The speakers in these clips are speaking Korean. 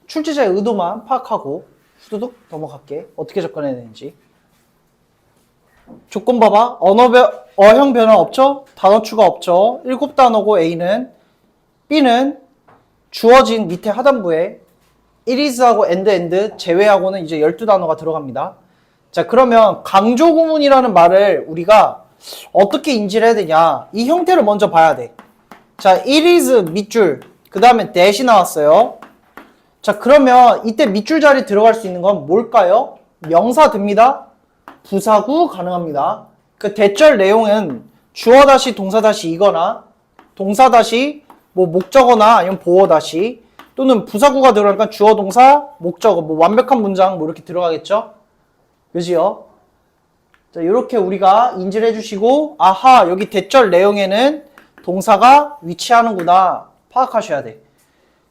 출제자의 의도만 파악하고 후두둑 넘어갈게. 어떻게 접근해야 되는지. 조건 봐봐. 어형 변화 없죠? 단어 추가 없죠? 7단어고 A는. B는 주어진 밑에 하단부에 it is하고 and 제외하고는 이제 12단어가 들어갑니다. 자, 그러면 강조 구문이라는 말을 우리가 어떻게 인지를 해야 되냐? 이 형태를 먼저 봐야 돼. 자, it is 밑줄, 그 다음에 that이 나왔어요. 자, 그러면 이때 밑줄 자리 들어갈 수 있는 건 뭘까요? 명사 듭니다. 부사구 가능합니다. 그 대절 내용은 주어 다시 동사 다시 이거나 동사 다시 뭐 목적어나 아니면 보어 다시 또는 부사구가 들어가니까 주어 동사 목적어 뭐 완벽한 문장 뭐 이렇게 들어가겠죠? 그지요? 자, 이렇게 우리가 인지를 해주시고 아하 여기 대절 내용에는 동사가 위치하는구나 파악하셔야 돼.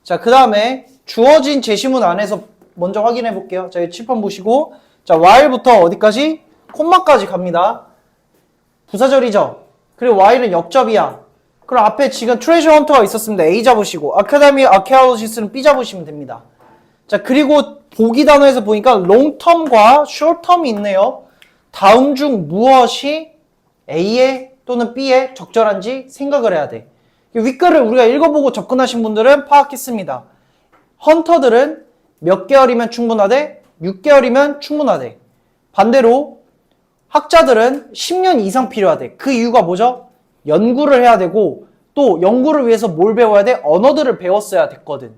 자, 그 다음에 주어진 제시문 안에서 먼저 확인해 볼게요. 자, 칠판 보시고 자, while부터 어디까지? 콤마까지 갑니다. 부사절이죠? 그리고 while은 역접이야. 그럼 앞에 지금 트레저 헌터가 있었습니다. A 잡으시고 아카데미 아케올로지스는 B 잡으시면 됩니다. 자, 그리고 보기 단어에서 보니까 롱텀과 숏텀이 있네요. 다음 중 무엇이 A에 또는 B에 적절한지 생각을 해야 돼. 윗글을 우리가 읽어보고 접근하신 분들은 파악했습니다. 헌터들은 몇 개월이면 충분하대? 6개월이면 충분하대. 반대로 학자들은 10년 이상 필요하대. 그 이유가 뭐죠? 연구를 해야 되고 또 연구를 위해서 뭘 배워야 돼? 언어들을 배웠어야 됐거든.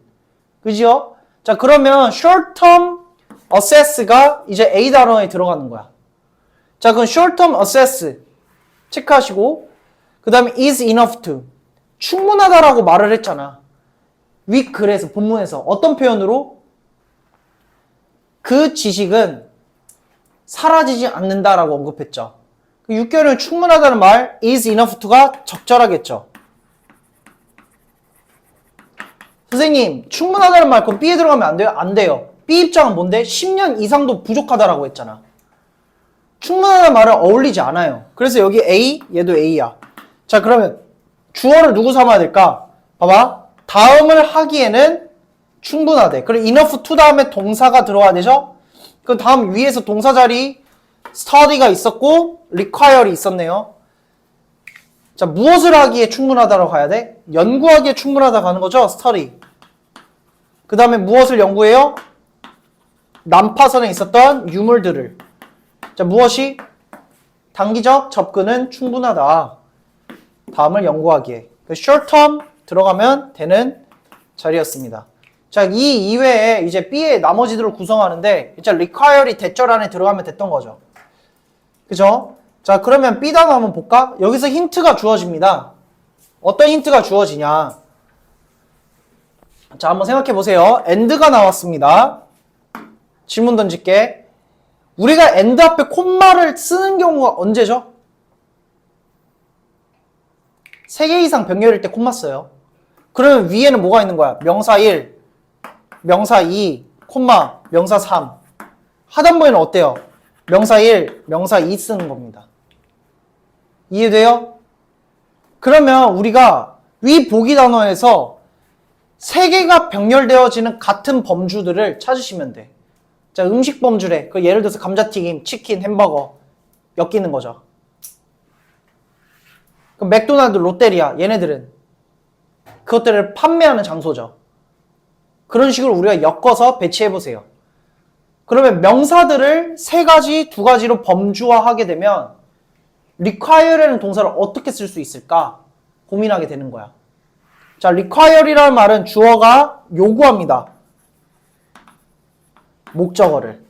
그지요? 자, 그러면 short term assess가 이제 A 단어에 들어가는 거야. 자, 그럼 short term assess 체크하시고 그 다음에 is enough to 충분하다라고 말을 했잖아. 윗글에서 본문에서 어떤 표현으로? 그 지식은 사라지지 않는다라고 언급했죠. 6개월은 충분하다는 말 is enough to가 적절하겠죠. 선생님 충분하다는 말 그럼 B에 들어가면 안 돼요? 안 돼요. B 입장은 뭔데? 10년 이상도 부족하다라고 했잖아. 충분하다는 말은 어울리지 않아요. 그래서 여기 A, 얘도 A야. 자, 그러면 주어를 누구 삼아야 될까? 봐봐. 다음을 하기에는 충분하대. 그리고 enough to 다음에 동사가 들어가야 되죠? 그 다음 위에서 동사 자리 study가 있었고 require이 있었네요. 자, 무엇을 하기에 충분하다고 가야 돼? 연구하기에 충분하다 가는 거죠? study. 그 다음에 무엇을 연구해요? 난파선에 있었던 유물들을. 자, 무엇이? 단기적 접근은 충분하다. 다음을 연구하기에. short term 들어가면 되는 자리였습니다. 자, 이 이외에 이제 B의 나머지들을 구성하는데 이제 require이 대절 안에 들어가면 됐던 거죠. 그죠? 자, 그러면 B 단어 한번 볼까? 여기서 힌트가 주어집니다. 어떤 힌트가 주어지냐? 자, 한번 생각해 보세요. and가 나왔습니다. 질문 던질게. 우리가 and 앞에 콤마를 쓰는 경우가 언제죠? 3개 이상 병렬일 때 콤마 써요. 그러면 위에는 뭐가 있는 거야? 명사 1, 명사 2, 콤마, 명사 3. 하단부에는 어때요? 명사 1, 명사 2 쓰는 겁니다. 이해돼요? 그러면 우리가 위 보기 단어에서 3개가 병렬되어지는 같은 범주들을 찾으시면 돼. 자, 음식 범주래. 그 예를 들어서 감자튀김, 치킨, 햄버거 엮이는 거죠. 그럼 맥도날드, 롯데리아 얘네들은 그것들을 판매하는 장소죠. 그런 식으로 우리가 엮어서 배치해보세요. 그러면 명사들을 3가지, 2가지로 범주화하게 되면 require라는 동사를 어떻게 쓸 수 있을까 고민하게 되는 거야. 자, require이라는 말은 주어가 요구합니다. 목적어를.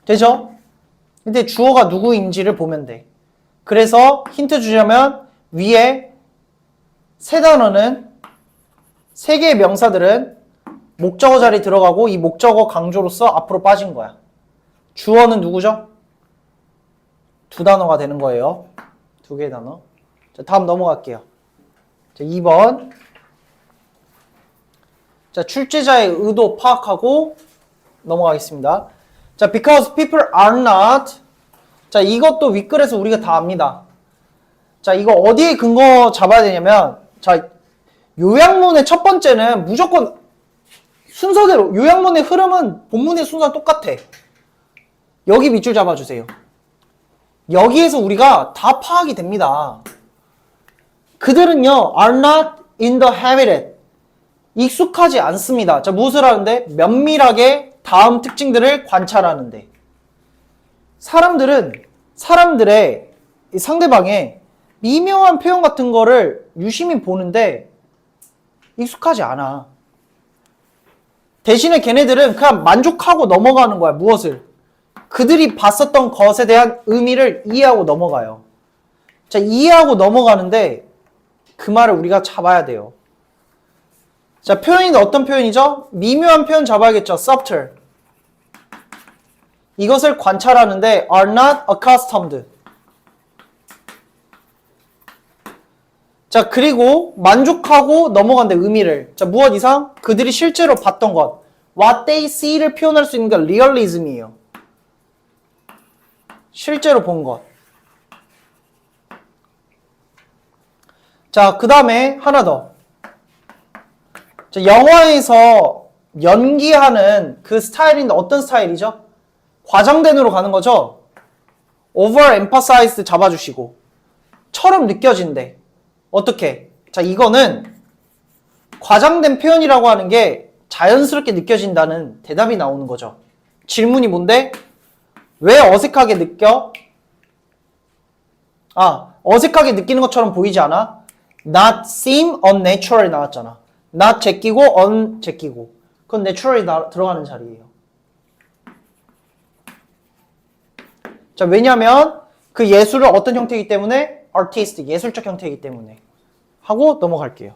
되죠? 근데 주어가 누구인지를 보면 돼. 그래서 힌트 주자면 위에 3단어는 3개의 명사들은 목적어 자리 들어가고 이 목적어 강조로서 앞으로 빠진 거야. 주어는 누구죠? 2단어가 되는 거예요. 2개의 단어. 자, 다음 넘어갈게요. 자, 2번. 자, 출제자의 의도 파악하고 넘어가겠습니다. 자, because people are not. 자, 이것도 윗글에서 우리가 다 압니다. 자, 이거 어디에 근거 잡아야 되냐면, 자, 요약문의 첫 번째는 무조건 순서대로 요양문의 흐름은 본문의 순서랑 똑같아. 여기 밑줄 잡아주세요. 여기에서 우리가 다 파악이 됩니다. 그들은요 are not in the habit 익숙하지 않습니다. 자, 무엇을 하는데? 면밀하게 다음 특징들을 관찰하는데. 사람들은 사람들의 상대방의 미묘한 표현 같은 거를 유심히 보는데 익숙하지 않아. 대신에 걔네들은 그냥 만족하고 넘어가는 거야. 무엇을? 그들이 봤었던 것에 대한 의미를 이해하고 넘어가요. 자, 이해하고 넘어가는데 그 말을 우리가 잡아야 돼요. 자, 표현이 어떤 표현이죠? 미묘한 표현 잡아야겠죠. subtle. 이것을 관찰하는데 are not accustomed. 자, 그리고 만족하고 넘어간대 의미를. 자, 무엇 이상? 그들이 실제로 봤던 것. what they see를 표현할 수 있는 게 realism이에요. 실제로 본 것. 자, 그 다음에 하나 더. 자, 영화에서 연기하는 그 스타일인데 어떤 스타일이죠? 과장된으로 가는 거죠? over emphasized 잡아주시고 처럼 느껴진대. 어떻게? 자, 이거는 과장된 표현이라고 하는 게 자연스럽게 느껴진다는 대답이 나오는 거죠. 질문이 뭔데? 왜 어색하게 느껴? 어색하게 느끼는 것처럼 보이지 않아? Not seem unnatural 나왔잖아. not 제끼고 un 제끼고. 그건 naturally 들어가는 자리예요. 자, 왜냐면 그 예술은 어떤 형태이기 때문에? artist, 예술적 형태이기 때문에. 하고 넘어갈게요.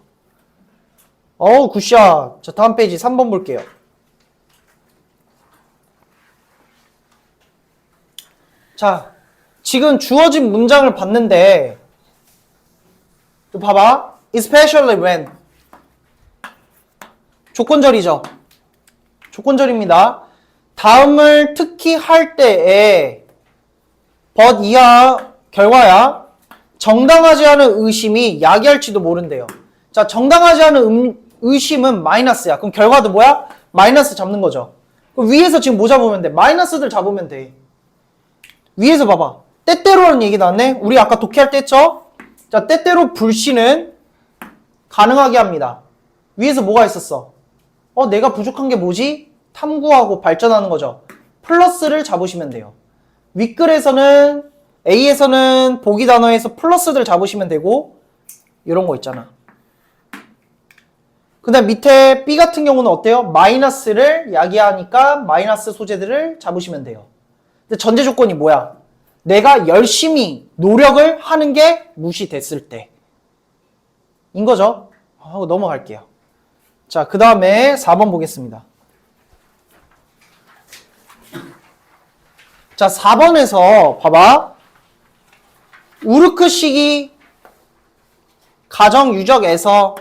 굿샷. 자, 다음 페이지 3번 볼게요. 자, 지금 주어진 문장을 봤는데 또 봐봐. especially when 조건절이죠. 조건절입니다. 다음을 특히 할 때에 but 이하 결과야 정당하지 않은 의심이 야기할지도 모른대요. 자, 정당하지 않은 의심은 마이너스야. 그럼 결과도 뭐야? 마이너스 잡는 거죠. 그럼 위에서 지금 뭐 잡으면 돼? 마이너스들 잡으면 돼. 위에서 봐봐. 때때로라는 얘기 나왔네. 우리 아까 독해할 때 했죠? 자, 때때로 불씨는 가능하게 합니다. 위에서 뭐가 있었어? 내가 부족한 게 뭐지? 탐구하고 발전하는 거죠. 플러스를 잡으시면 돼요. 윗글에서는 A에서는 보기 단어에서 플러스들 잡으시면 되고 이런 거 있잖아. 그 다음 밑에 B 같은 경우는 어때요? 마이너스를 야기하니까 마이너스 소재들을 잡으시면 돼요. 근데 전제 조건이 뭐야? 내가 열심히 노력을 하는 게 무시됐을 때 인 거죠. 하고 넘어갈게요. 자, 그 다음에 4번 보겠습니다. 자, 4번에서 봐봐. 우르크식이 가정 유적에서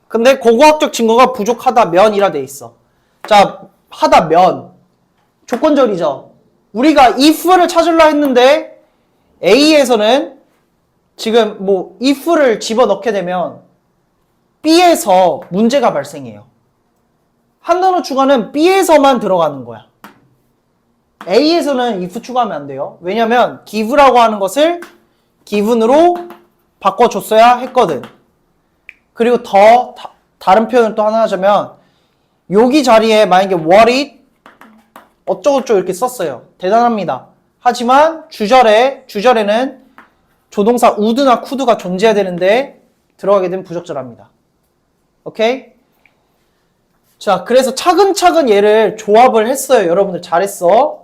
근데 고고학적 증거가 부족하다면이라 돼 있어. 자, 하다면 조건절이죠. 우리가 if를 찾으려 했는데 A에서는 지금 뭐 if를 집어넣게 되면 B에서 문제가 발생해요. 한 단어 추가는 B에서만 들어가는 거야. A에서는 if 추가하면 안 돼요. 왜냐면 give라고 하는 것을 given으로 바꿔줬어야 했거든. 그리고 더 다른 표현을 또 하나 하자면 여기 자리에 만약에 what it 어쩌고저쩌고 이렇게 썼어요. 대단합니다. 하지만 주절에는 조동사 would나 could가 존재해야 되는데 들어가게 되면 부적절합니다. 오케이? 자, 그래서 차근차근 얘를 조합을 했어요. 여러분들 잘했어.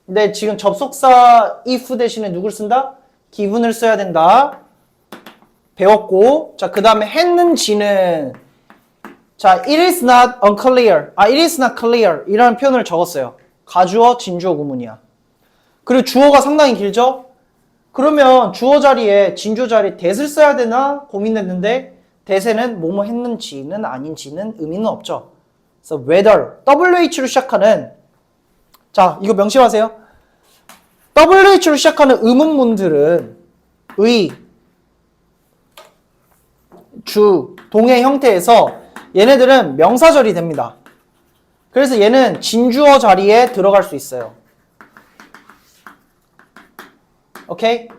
근데 지금 접속사 if 대신에 누굴 쓴다? given을 써야 된다. 배웠고, 자, 그 다음에 했는지는 자, it is not unclear. it is not clear. 이라는 표현을 적었어요. 가주어, 진주어 구문이야. 그리고 주어가 상당히 길죠? 그러면 주어 자리에, 진주어 자리에 that을 써야 되나 고민했는데 that에는 뭐뭐 했는지는 아닌지는 의미는 없죠. 그래서 whether, WH로 시작하는 자, 이거 명심하세요. WH로 시작하는 의문문들은 의, 주, 동의 형태에서 얘네들은 명사절이 됩니다. 그래서 얘는 진주어 자리에 들어갈 수 있어요. 오케이?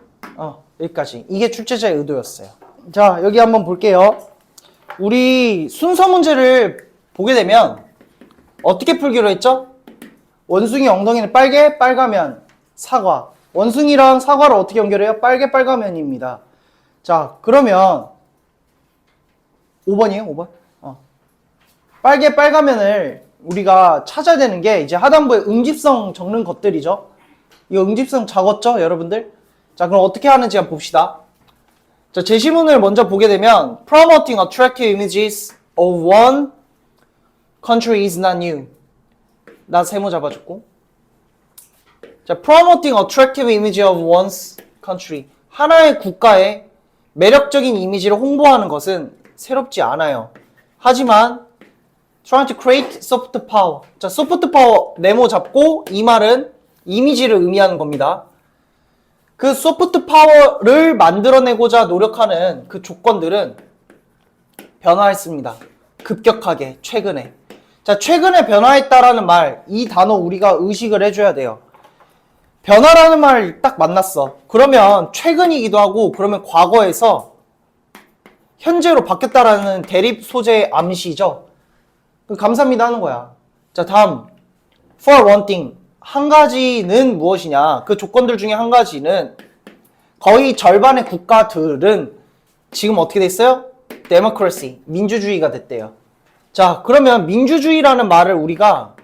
여기까지. 이게 출제자의 의도였어요. 자, 여기 한번 볼게요. 우리 순서 문제를 보게 되면 어떻게 풀기로 했죠? 원숭이 엉덩이는 빨가면 사과. 원숭이랑 사과를 어떻게 연결해요? 빨가면입니다. 자, 그러면 5번이에요, 5번? 빨가면을 우리가 찾아야 되는 게 이제 하단부에 응집성 적는 것들이죠. 이거 응집성 적었죠, 여러분들? 자, 그럼 어떻게 하는지 한번 봅시다. 자, 제시문을 먼저 보게 되면 Promoting attractive images of one country is not new. 나 세모 잡아줬고. 자, Promoting attractive image of one's country. 하나의 국가의 매력적인 이미지를 홍보하는 것은 새롭지 않아요. 하지만 trying to create soft power. 자, soft power 네모 잡고 이 말은 이미지를 의미하는 겁니다. 그 소프트 파워를 만들어내고자 노력하는 그 조건들은 변화했습니다. 급격하게, 최근에. 자, 최근에 변화했다라는 말, 이 단어 우리가 의식을 해줘야 돼요. 변화라는 말 딱 만났어. 그러면 최근이기도 하고, 그러면 과거에서 현재로 바뀌었다라는 대립 소재의 암시죠. 감사합니다 하는 거야. 자, 다음. For one thing. 한 가지는 무엇이냐? 그 조건들 중에 한 가지는 거의 절반의 국가들은 지금 어떻게 됐어요? Democracy, 민주주의가 됐대요. 자, 그러면 민주주의라는 말을 우리가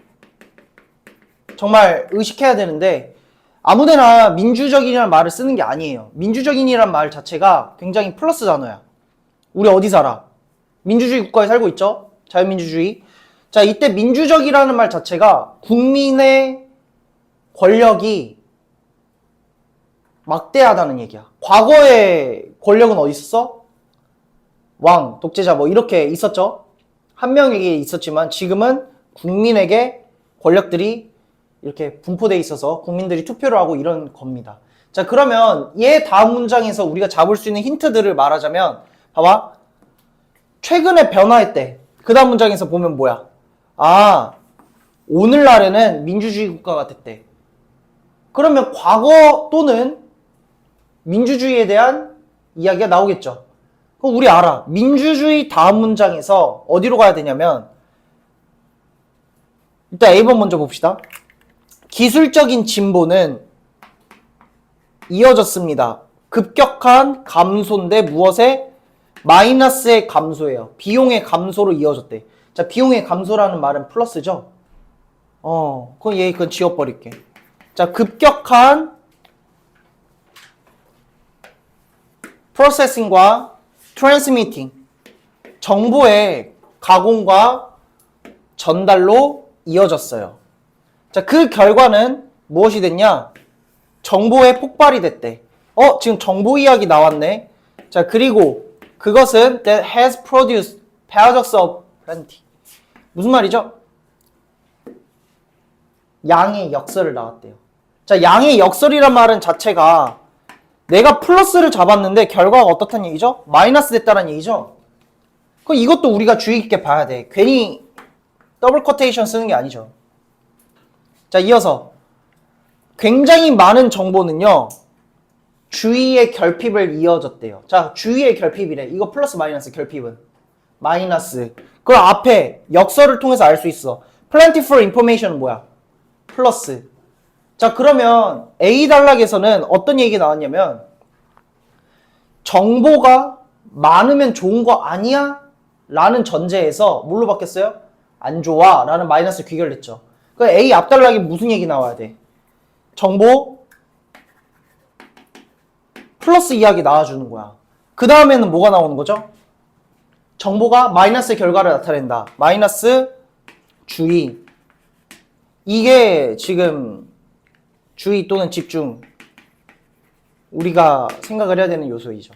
정말 의식해야 되는데 아무데나 민주적인이라는 말을 쓰는 게 아니에요. 민주적인이라는 말 자체가 굉장히 플러스 단어야. 우리 어디 살아? 민주주의 국가에 살고 있죠? 자유민주주의. 자, 이때 민주적이라는 말 자체가 국민의 권력이 막대하다는 얘기야. 과거에 권력은 어디 있었어? 왕, 독재자 뭐 이렇게 있었죠. 한 명에게 있었지만 지금은 국민에게 권력들이 이렇게 분포돼 있어서 국민들이 투표를 하고 이런 겁니다. 자, 그러면 얘 다음 문장에서 우리가 잡을 수 있는 힌트들을 말하자면 봐봐. 최근에 변화했대. 그 다음 문장에서 보면 뭐야? 아, 오늘날에는 민주주의 국가가 됐대. 그러면 과거 또는 민주주의에 대한 이야기가 나오겠죠. 그럼 우리 알아. 민주주의 다음 문장에서 어디로 가야 되냐면 일단 A번 먼저 봅시다. 기술적인 진보는 이어졌습니다. 급격한 감소인데 무엇에? 마이너스의 감소예요. 비용의 감소로 이어졌대. 자, 비용의 감소라는 말은 플러스죠? 그건 지워버릴게. 자, 급격한 프로세싱과 트랜스미팅, 정보의 가공과 전달로 이어졌어요. 자, 그 결과는 무엇이 됐냐? 정보의 폭발이 됐대. 지금 정보 이야기 나왔네. 자, 그리고 그것은 that has produced paradox of plenty. 무슨 말이죠? 양의 역설을 나왔대요. 자, 양의 역설이란 말은 자체가 내가 플러스를 잡았는데 결과가 어떻다는 얘기죠? 마이너스 됐다는 얘기죠? 그럼 이것도 우리가 주의 깊게 봐야 돼. 괜히 더블 커테이션 쓰는 게 아니죠. 자, 이어서 굉장히 많은 정보는요. 주의의 결핍을 이어졌대요. 자, 주의의 결핍이래. 이거 플러스 마이너스 결핍은 마이너스. 그럼 앞에 역설을 통해서 알 수 있어. plentiful information은 뭐야? 플러스. 자, 그러면 A 단락에서는 어떤 얘기가 나왔냐면 정보가 많으면 좋은 거 아니야? 라는 전제에서 뭘로 바뀌었어요? 안 좋아 라는 마이너스 귀결됐죠. 그 A 앞 단락에 무슨 얘기 나와야 돼? 정보 플러스 이야기 나와주는 거야. 그 다음에는 뭐가 나오는 거죠? 정보가 마이너스 결과를 나타낸다. 마이너스 주의. 이게 지금 주의 또는 집중 우리가 생각을 해야 되는 요소이죠.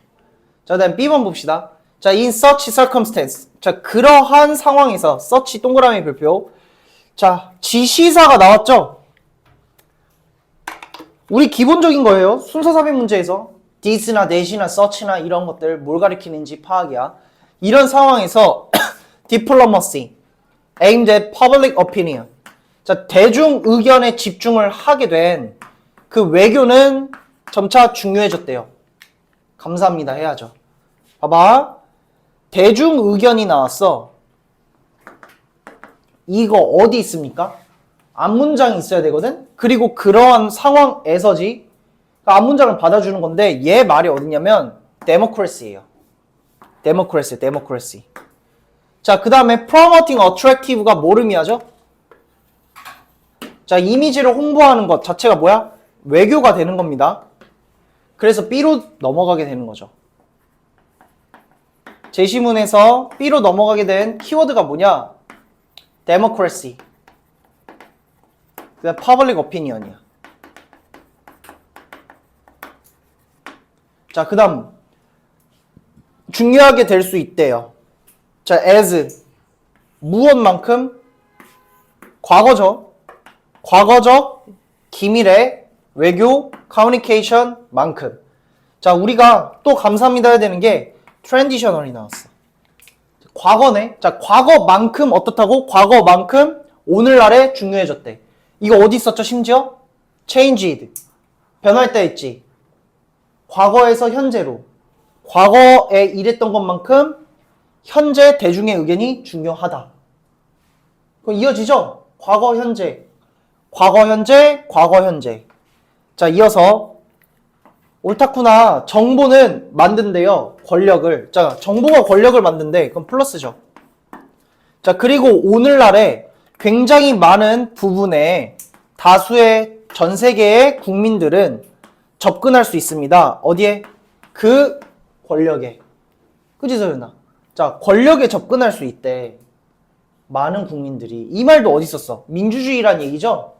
자, 그 다음 B번 봅시다. 자, in such circumstance. 자, 그러한 상황에서 such 동그라미 별표. 자, 지시사가 나왔죠? 우리 기본적인 거예요. 순서 삽입 문제에서 this나 that이나 such나 이런 것들 뭘 가리키는지 파악이야. 이런 상황에서 diplomacy, aimed at public opinion. 자, 대중 의견에 집중을 하게 된 그 외교는 점차 중요해졌대요. 감사합니다 해야죠. 봐봐. 대중 의견이 나왔어. 이거 어디 있습니까? 앞문장이 있어야 되거든? 그리고 그러한 상황에서지 그러니까 앞문장을 받아주는 건데 얘 말이 어디냐면 democracy예요. democracy. 자, 그 다음에 promoting attractive가 뭘 의미하죠? 자, 이미지를 홍보하는 것 자체가 뭐야? 외교가 되는 겁니다. 그래서 B로 넘어가게 되는 거죠. 제시문에서 B로 넘어가게 된 키워드가 뭐냐? democracy. 그다음 public opinion이야. 자, 그 다음 중요하게 될 수 있대요. 자, as 무엇만큼? 과거죠. 과거적 기밀의 외교 커뮤니케이션만큼. 자, 우리가 또 감사합니다 해야 되는 게 트랜지셔널이 나왔어. 과거네. 자, 과거만큼 어떻다고? 과거만큼 오늘날에 중요해졌대. 이거 어디 있었죠? 심지어 changed. 변할 때 있지. 과거에서 현재로. 과거에 이랬던 것만큼 현재 대중의 의견이 중요하다. 그럼 이어지죠? 과거, 현재. 과거, 현재, 과거, 현재. 자, 이어서 옳다구나. 정보는 만든대요. 권력을. 자, 정보가 권력을 만든대. 그럼 플러스죠. 자, 그리고 오늘날에 굉장히 많은 부분에 다수의 전 세계의 국민들은 접근할 수 있습니다. 어디에? 그 권력에. 그치, 서윤아? 자, 권력에 접근할 수 있대. 많은 국민들이. 이 말도 어디 있었어? 민주주의란 얘기죠?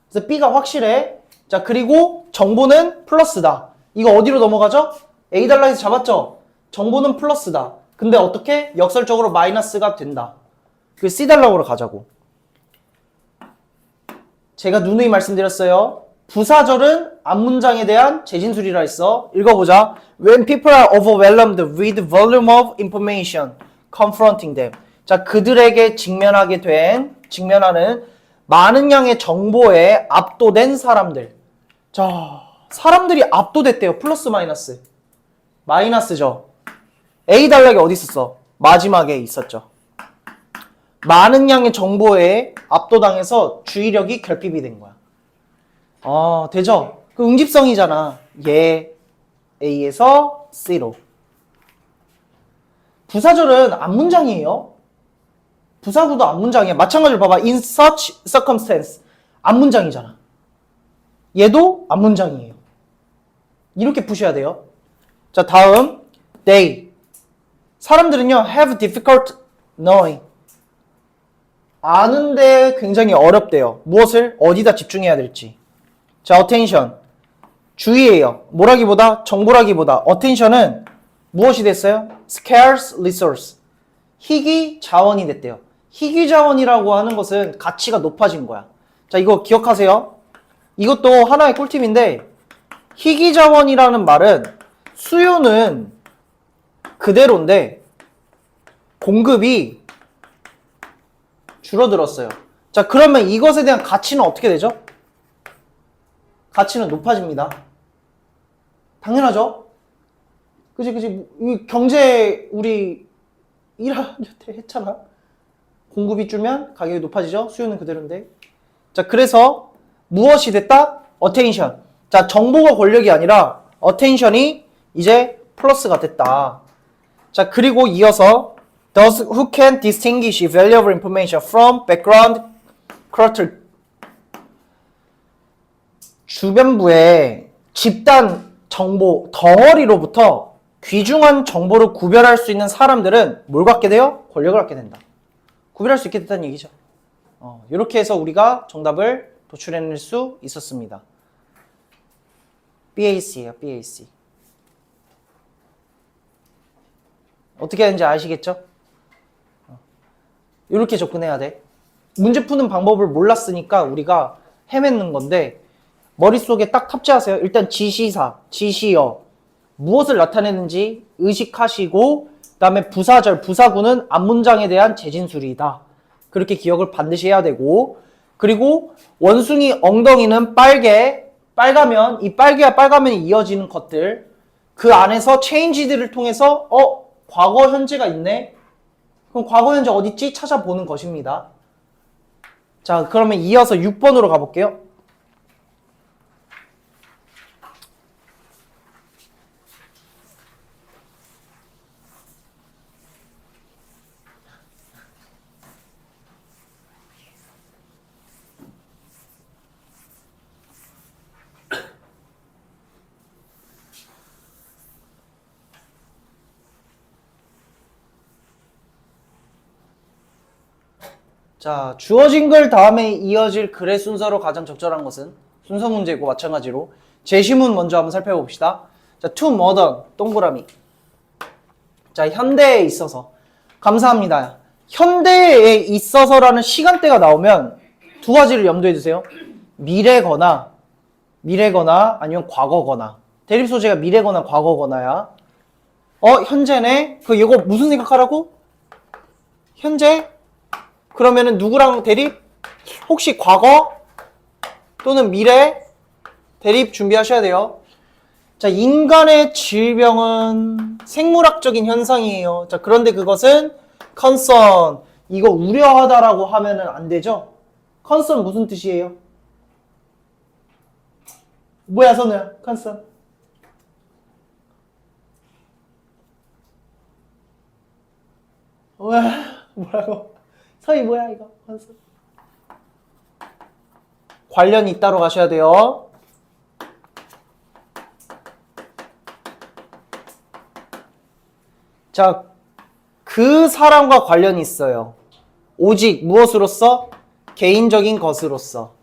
그래서 B가 확실해. 자, 그리고 정보는 플러스다. 이거 어디로 넘어가죠? A 달러에서 잡았죠? 정보는 플러스다. 근데 어떻게? 역설적으로 마이너스가 된다. 그 C달러로 가자고. 제가 누누이 말씀드렸어요. 부사절은 앞문장에 대한 재진술이라 했어. 읽어보자. When people are overwhelmed with the volume of information confronting them. 자, 그들에게 직면하는 많은 양의 정보에 압도된 사람들. 자, 사람들이 압도됐대요. 플러스 마이너스. 마이너스죠. A단락이 어디 있었어? 마지막에 있었죠. 많은 양의 정보에 압도당해서 주의력이 결핍이 된 거야. 되죠? 그 응집성이잖아. 예, A에서 C로. 부사절은 앞문장이에요. 부사구도 앞문장이야. 마찬가지로 봐봐. In such circumstance. 앞문장이잖아. 얘도 앞문장이에요. 이렇게 푸셔야 돼요. 자, 다음. They. 사람들은요, have difficult knowing. 아는데 굉장히 어렵대요. 무엇을? 어디다 집중해야 될지. 자, attention. 주의예요. 뭐라기보다, 정보라기보다. attention은 무엇이 됐어요? scarce resource. 희귀 자원이 됐대요. 희귀 자원이라고 하는 것은 가치가 높아진 거야. 자, 이거 기억하세요. 이것도 하나의 꿀팁인데, 희귀 자원이라는 말은 수요는 그대로인데, 공급이 줄어들었어요. 자, 그러면 이것에 대한 가치는 어떻게 되죠? 가치는 높아집니다. 당연하죠? 그치. 경제, 우리 1학년 때 했잖아. 공급이 줄면 가격이 높아지죠? 수요는 그대로인데. 자, 그래서 무엇이 됐다? attention. 자, 정보가 권력이 아니라 attention이 이제 플러스가 됐다. 자, 그리고 이어서 those who can distinguish valuable information from background clutter. 주변부의 집단 정보 덩어리로부터 귀중한 정보를 구별할 수 있는 사람들은 뭘 갖게 돼요? 권력을 갖게 된다. 구별할 수 있게 됐다는 얘기죠. 이렇게 해서 우리가 정답을 도출해낼 수 있었습니다. BAC예요, BAC. 어떻게 하는지 아시겠죠? 이렇게 접근해야 돼. 문제 푸는 방법을 몰랐으니까 우리가 헤매는 건데 머릿속에 딱 탑재하세요. 일단 지시사, 지시어 무엇을 나타내는지 의식하시고 그 다음에 부사절, 부사구는 앞문장에 대한 재진술이다. 그렇게 기억을 반드시 해야 되고, 그리고 원숭이 엉덩이는 빨가면 이 빨개와 빨가면이 이어지는 것들, 그 안에서 체인지들을 통해서 과거 현재가 있네. 그럼 과거 현재 어딨지? 찾아보는 것입니다. 자, 그러면 이어서 6번으로 가볼게요. 자, 주어진 글 다음에 이어질 글의 순서로 가장 적절한 것은 순서 문제고 마찬가지로 제시문 먼저 한번 살펴봅시다. 자, to modern 동그라미. 자, 현대에 있어서. 감사합니다. 현대에 있어서라는 시간대가 나오면 두 가지를 염두에 두세요. 미래거나 아니면 과거거나. 대립 소재가 미래거나 과거거나야. 현재네. 이거 무슨 생각하라고? 현재? 그러면은 누구랑 대립? 혹시 과거 또는 미래 대립 준비하셔야 돼요. 자, 인간의 질병은 생물학적인 현상이에요. 자, 그런데 그것은 concern, 이거 우려하다라고 하면은 안 되죠. concern 무슨 뜻이에요? 뭐야, 선우야? concern. 뭐라고? 서희 뭐야 이거? 관련이 있다로 가셔야 돼요. 자, 그 사람과 관련이 있어요. 오직 무엇으로서? 개인적인 것으로서.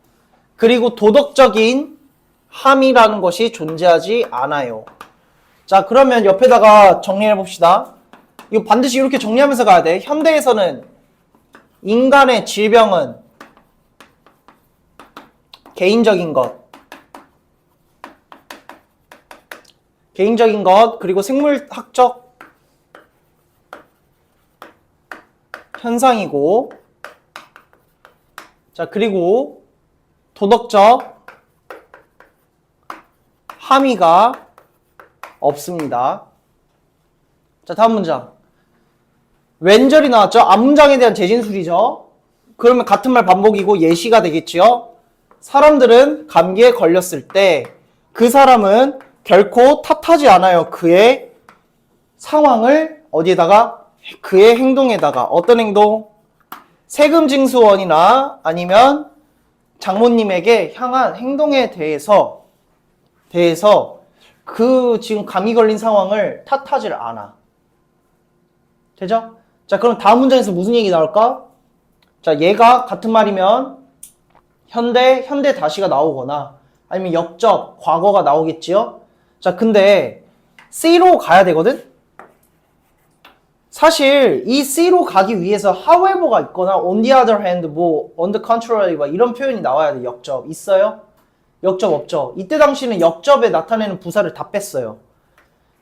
그리고 도덕적인 함이라는 것이 존재하지 않아요. 자, 그러면 옆에다가 정리해 봅시다. 이거 반드시 이렇게 정리하면서 가야 돼. 현대에서는 인간의 질병은 개인적인 것, 그리고 생물학적 현상이고, 자, 그리고 도덕적 함의가 없습니다. 자, 다음 문장. 왼절이 나왔죠? 앞문장에 대한 재진술이죠? 그러면 같은 말 반복이고 예시가 되겠지요? 사람들은 감기에 걸렸을 때 그 사람은 결코 탓하지 않아요. 그의 상황을 어디에다가? 그의 행동에다가. 어떤 행동? 세금징수원이나 아니면 장모님에게 향한 행동에 대해서 그 지금 감기 걸린 상황을 탓하지 않아. 되죠? 자, 그럼 다음 문장에서 무슨 얘기 나올까? 자, 얘가 같은 말이면 현대 다시가 나오거나 아니면 역접, 과거가 나오겠지요? 자, 근데 C로 가야 되거든? 사실 이 C로 가기 위해서 however가 있거나 on the other hand, on the contrary 이런 표현이 나와야 돼. 역접. 있어요? 역접 없죠? 이때 당시는 역접에 나타내는 부사를 다 뺐어요.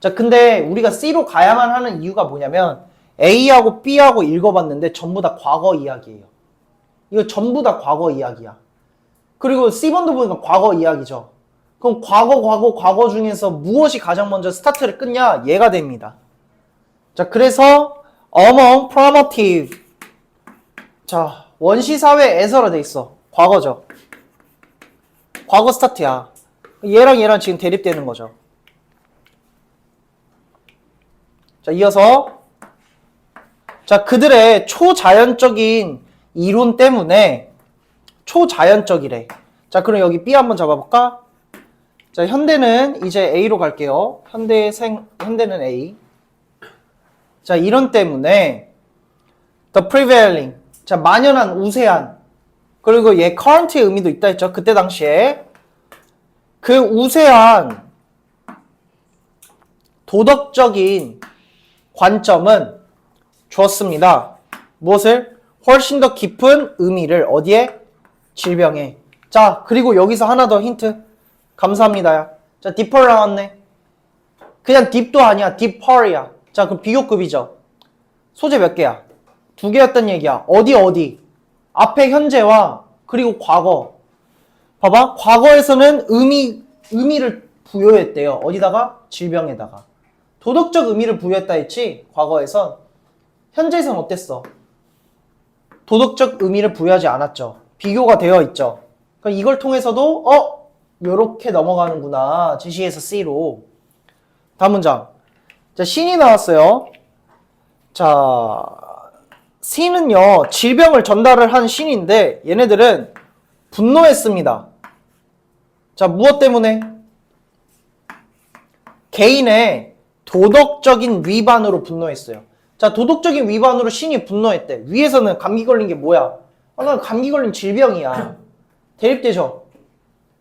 자, 근데 우리가 C로 가야만 하는 이유가 뭐냐면 A하고 B하고 읽어봤는데 전부 다 과거 이야기예요. 이거 전부 다 과거 이야기야. 그리고 C번도 보니까 과거 이야기죠. 그럼 과거 중에서 무엇이 가장 먼저 스타트를 끊냐? 얘가 됩니다. 자, 그래서 among primitive. 자, 원시사회에서라 돼 있어. 과거죠. 과거 스타트야. 얘랑 지금 대립되는 거죠. 자, 이어서 자, 그들의 초자연적인 이론 때문에 초자연적이래. 자, 그럼 여기 B 한번 잡아볼까? 자, 현대는 이제 A로 갈게요. 현대는 A. 자, 이론 때문에 the prevailing. 자, 만연한, 우세한. 그리고 얘 current의 의미도 있다 했죠. 그때 당시에 그 우세한 도덕적인 관점은 주었습니다. 무엇을? 훨씬 더 깊은 의미를. 어디에? 질병에. 자, 그리고 여기서 하나 더 힌트. 감사합니다. 자, deeper 나왔네. 그냥 deep도 아니야. deeper이야. 자, 그럼 비교급이죠. 소재 몇 개야? 2개였단 얘기야. 어디? 앞에 현재와 그리고 과거. 봐봐. 과거에서는 의미를 부여했대요. 어디다가? 질병에다가. 도덕적 의미를 부여했다 했지? 과거에선. 현재에선 어땠어? 도덕적 의미를 부여하지 않았죠. 비교가 되어 있죠. 그러니까 이걸 통해서도 요렇게 넘어가는구나. 제시에서 C로. 다음 문장. 자, 신이 나왔어요. 자, C는요, 질병을 전달을 한 신인데 얘네들은 분노했습니다. 자, 무엇 때문에? 개인의 도덕적인 위반으로 분노했어요. 자, 도덕적인 위반으로 신이 분노했대. 위에서는 감기 걸린 게 뭐야? 난 감기 걸린 질병이야. 대립되죠?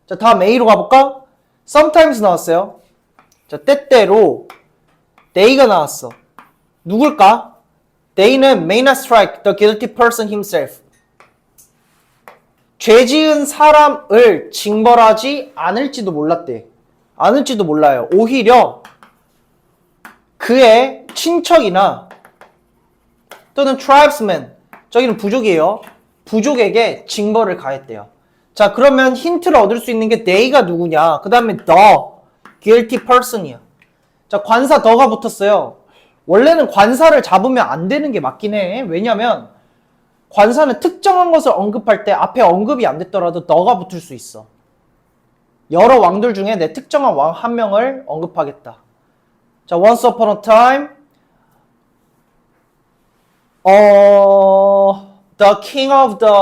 자, 다음 A로 가볼까? sometimes 나왔어요. 자, 때때로 they가 나왔어. 누굴까? They는 may not strike the guilty person himself. 죄 지은 사람을 징벌하지 않을지도 몰랐대. 않을지도 몰라요. 오히려 그의 친척이나 또는 tribesman, 저기는 부족이에요. 부족에게 징벌을 가했대요. 자, 그러면 힌트를 얻을 수 있는 게 they가 누구냐? 그 다음에 the guilty person이야. 자, 관사 the가 붙었어요. 원래는 관사를 잡으면 안 되는 게 맞긴 해. 왜냐면 관사는 특정한 것을 언급할 때 앞에 언급이 안 됐더라도 the가 붙을 수 있어. 여러 왕들 중에 내 특정한 왕 한 명을 언급하겠다. 자, once upon a time, the king of the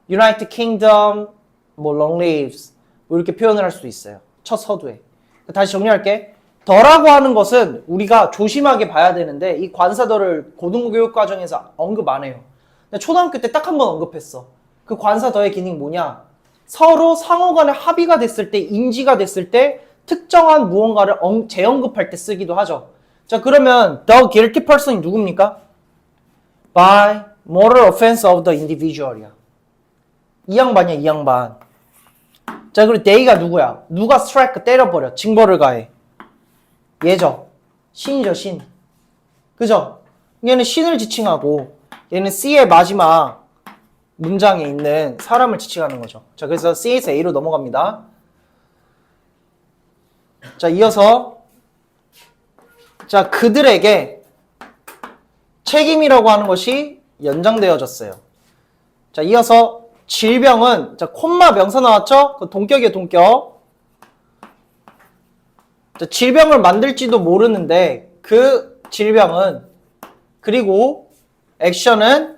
United Kingdom, 뭐 long lives, 뭐 이렇게 표현을 할 수도 있어요. 첫 서두에. 다시 정리할게. 더라고 하는 것은 우리가 조심하게 봐야 되는데 이 관사더를 고등교육 과정에서 언급 안 해요. 근데 초등학교 때 딱 한 번 언급했어. 그 관사더의 기능이 뭐냐? 서로 상호간에 합의가 됐을 때, 인지가 됐을 때 특정한 무언가를 재언급할 때 쓰기도 하죠. 자, 그러면 the guilty person이 누굽니까? By moral offense of the individual이야. 이 양반이야, 이 양반. 자, 그리고 they가 누구야? 누가 strike 때려버려. 징벌을 가해. 얘죠. 신이죠, 신. 그죠? 얘는 신을 지칭하고 얘는 C의 마지막 문장에 있는 사람을 지칭하는 거죠. 자, 그래서 C에서 A로 넘어갑니다. 자, 이어서 자, 그들에게 책임이라고 하는 것이 연장되어졌어요. 자, 이어서 질병은 자, 콤마 명사 나왔죠? 그 동격이에요, 동격. 자, 질병을 만들지도 모르는데 그 질병은 그리고 액션은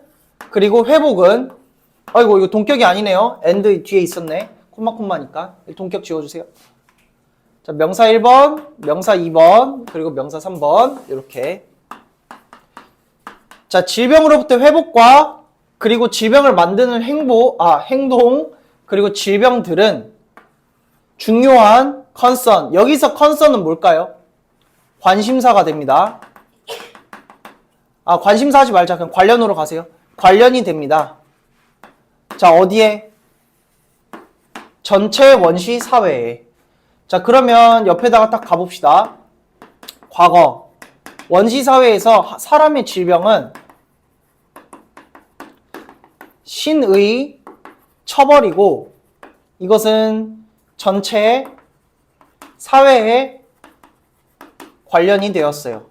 그리고 회복은 아이고 이거 동격이 아니네요. and 뒤에 있었네. 콤마니까 동격 지워주세요. 자, 명사 1번, 명사 2번, 그리고 명사 3번 이렇게. 자, 질병으로부터 회복과 그리고 질병을 만드는 행동 그리고 질병들은 중요한 concern. 여기서 concern은 뭘까요? 관심사가 됩니다. 관심사 하지 말자. 그냥 관련으로 가세요. 관련이 됩니다. 자, 어디에? 전체 원시 사회에. 자, 그러면 옆에다가 딱 가봅시다. 과거. 원시 사회에서 사람의 질병은 신의 처벌이고 이것은 전체 사회에 관련이 되었어요.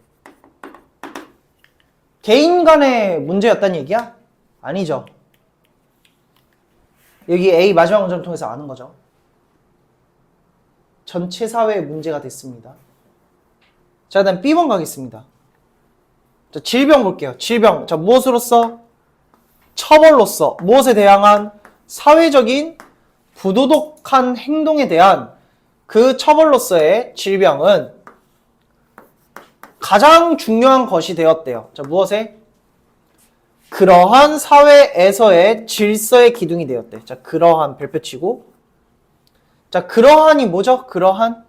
개인 간의 문제였단 얘기야? 아니죠. 여기 A 마지막 문장을 통해서 아는 거죠. 전체 사회의 문제가 됐습니다. 자, 다음 B번 가겠습니다. 자, 질병 볼게요. 질병. 자, 무엇으로서? 처벌로서. 무엇에 대항한? 사회적인 부도덕한 행동에 대한 그 처벌로서의 질병은 가장 중요한 것이 되었대요. 자, 무엇에? 그러한 사회에서의 질서의 기둥이 되었대. 자, 그러한 별표 치고. 자, 그러한이 뭐죠? 그러한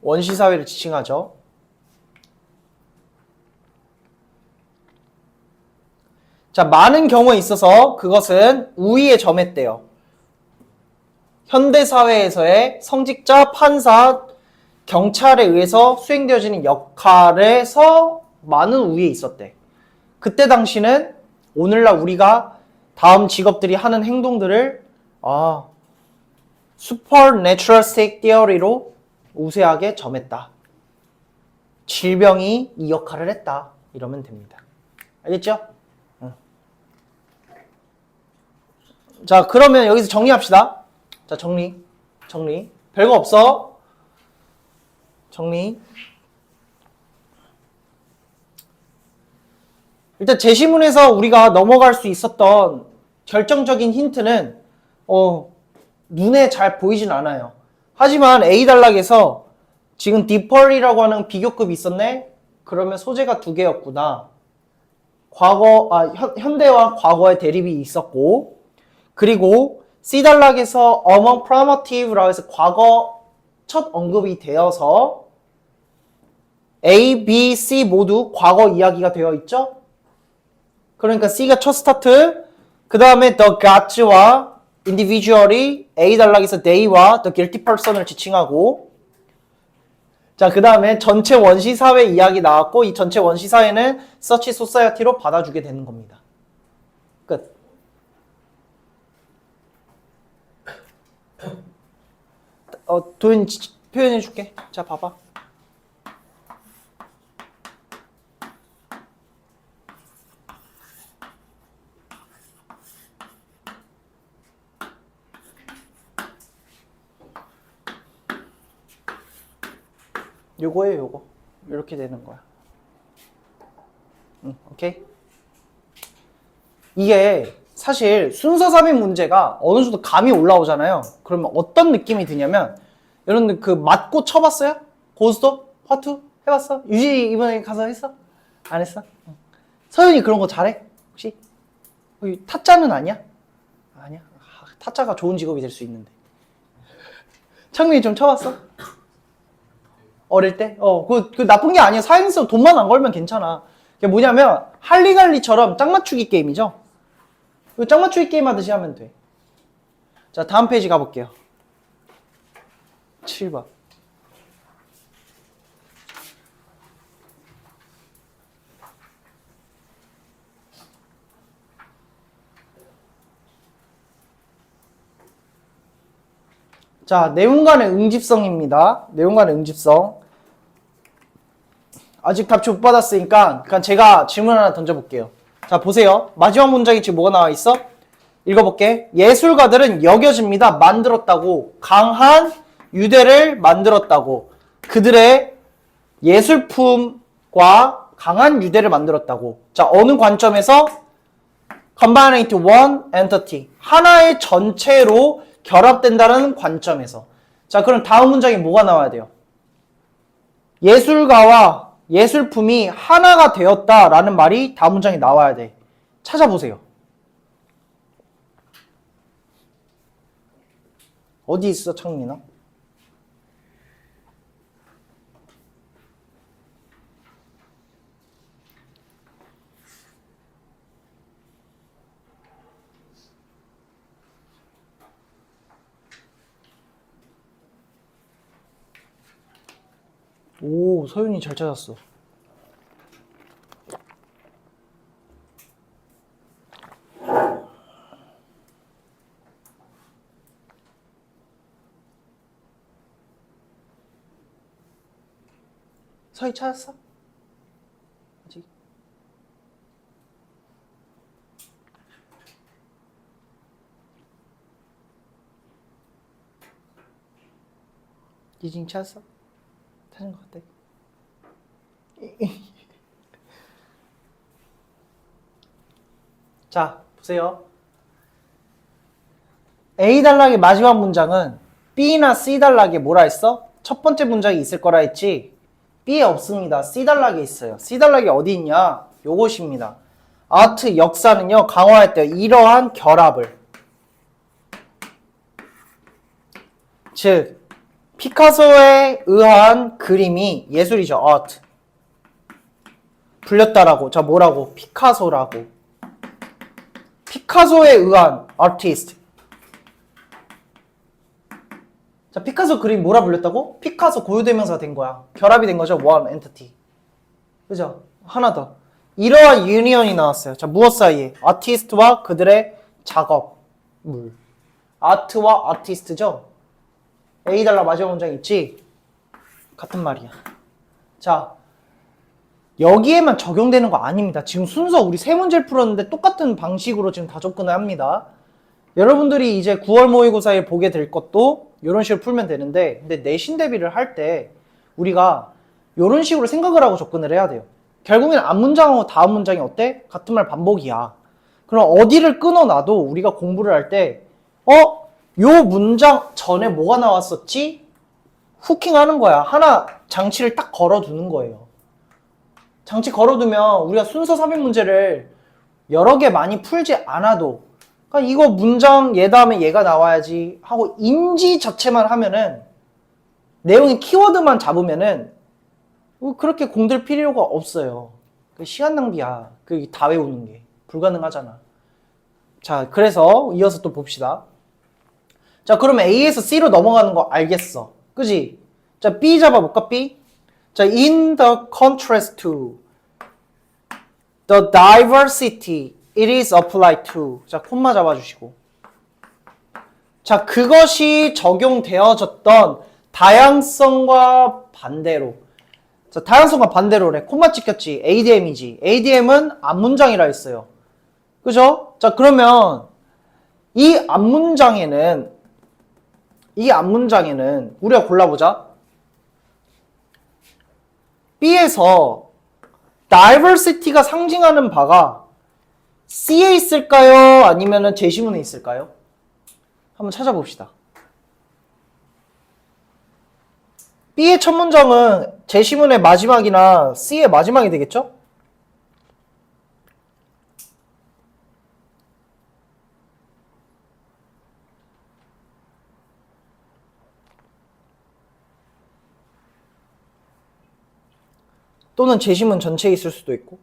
원시 사회를 지칭하죠. 자, 많은 경우에 있어서 그것은 우위에 점했대요. 현대사회에서의 성직자, 판사, 경찰에 의해서 수행되어지는 역할에서 많은 우위에 있었대. 그때 당시는 오늘날 우리가 다음 직업들이 하는 행동들을 Supernaturalistic Theory로 우세하게 점했다. 질병이 이 역할을 했다. 이러면 됩니다. 알겠죠? 자, 그러면 여기서 정리합시다. 자, 정리. 별거 없어. 정리. 일단 제시문에서 우리가 넘어갈 수 있었던 결정적인 힌트는 눈에 잘 보이진 않아요. 하지만 A 단락에서 지금 디펄이라고 하는 비교급이 있었네? 그러면 소재가 두 개였구나. 현대와 과거의 대립이 있었고, 그리고 C 단락에서 among primitive라고 해서 과거 첫 언급이 되어서 A, B, C 모두 과거 이야기가 되어 있죠? 그러니까 C가 첫 스타트, 그 다음에 the gods와 individual이 A 단락에서 they와 the guilty person을 지칭하고, 자, 그 다음에 전체 원시사회 이야기 나왔고, 이 전체 원시사회는 such society로 받아주게 되는 겁니다. 끝. 도현 표현해줄게. 자, 봐봐. 요거예요, 요거. 이렇게 되는 거야. 오케이? 이게 사실 순서 삽입 문제가 어느 정도 감이 올라오잖아요. 그러면 어떤 느낌이 드냐면, 여러분들 그 맞고 쳐봤어요? 고스톱? 화투? 해봤어? 유지 이번에 가서 했어? 안 했어? 서윤이 그런 거 잘해? 혹시? 타짜는 아니야? 아니야? 타짜가 좋은 직업이 될 수 있는데. 창민이 좀 쳐봤어? 어릴 때? 그 나쁜 게 아니야. 사이언스 돈만 안 걸면 괜찮아. 그게 뭐냐면, 할리갈리처럼 짝 맞추기 게임이죠? 짝 맞추기 게임 하듯이 하면 돼. 자, 다음 페이지 가볼게요. 7번. 자, 내용 간의 응집성입니다. 내용 간의 응집성. 아직 답지 못 받았으니까 그냥 제가 질문 하나 던져볼게요. 자, 보세요. 마지막 문장이 지금 뭐가 나와 있어? 읽어볼게. 예술가들은 여겨집니다. 만들었다고. 강한 유대를 만들었다고. 그들의 예술품과 강한 유대를 만들었다고. 자, 어느 관점에서? combine into one entity. 하나의 전체로 결합된다는 관점에서. 자, 그럼 다음 문장에 뭐가 나와야 돼요? 예술가와 예술품이 하나가 되었다라는 말이 다음 문장에 나와야 돼. 찾아보세요. 어디 있어, 창민아? 오, 서윤이 잘 찾았어. 서희 찾았어? 아직? 이징 찾았어? 찾은 것 같아. 자, 보세요. A 단락의 마지막 문장은 B나 C 단락에 뭐라 했어? 첫 번째 문장이 있을 거라 했지. B에 없습니다. C 단락에 있어요. C 단락이 어디 있냐? 요것입니다. 아트 역사는요, 강화할 때 이러한 결합을, 즉 피카소에 의한 그림이 예술이죠. 아트. 불렸다라고. 자, 뭐라고? 피카소라고. 피카소에 의한 아티스트. 자, 피카소 그림 뭐라 불렸다고? 피카소 고유대명사가 된 거야. 결합이 된 거죠. one entity. 그죠? 하나 더. 이러한 유니언이 나왔어요. 자, 무엇 사이에? 아티스트와 그들의 작업물. 아트와 아티스트죠? A 달라 마지막 문장 있지? 같은 말이야. 자, 여기에만 적용되는 거 아닙니다. 지금 순서 우리 세 문제를 풀었는데 똑같은 방식으로 지금 다 접근을 합니다. 여러분들이 이제 9월 모의고사에 보게 될 것도 이런 식으로 풀면 되는데, 근데 내신 대비를 할 때 우리가 이런 식으로 생각을 하고 접근을 해야 돼요. 결국엔 앞문장하고 다음 문장이 어때? 같은 말 반복이야. 그럼 어디를 끊어놔도 우리가 공부를 할 때 요 문장 전에 뭐가 나왔었지? 후킹 하는 거야. 하나 장치를 딱 걸어두는 거예요. 장치 걸어두면 우리가 순서 삽입 문제를 여러 개 많이 풀지 않아도, 그러니까 이거 문장 얘 다음에 얘가 나와야지 하고 인지 자체만 하면은, 내용의 키워드만 잡으면은 그렇게 공들 필요가 없어요. 시간 낭비야. 다 외우는 게 불가능하잖아. 자, 그래서 이어서 또 봅시다. 자, 그러면 A에서 C로 넘어가는 거 알겠어. 그지? 자, B 잡아볼까? B. 자, in the contrast to the diversity it is applied to. 자, 콤마 잡아주시고. 자, 그것이 적용되어졌던 다양성과 반대로. 자, 다양성과 반대로래. 콤마 찍혔지. ADM이지. ADM은 앞문장이라 했어요. 그죠? 자, 그러면 이 앞문장에는 우리가 골라보자. B에서 diversity가 상징하는 바가 C에 있을까요? 아니면 제시문에 있을까요? 한번 찾아봅시다. B의 첫 문장은 제시문의 마지막이나 C의 마지막이 되겠죠? 또는 제시문 전체에 있을 수도 있고.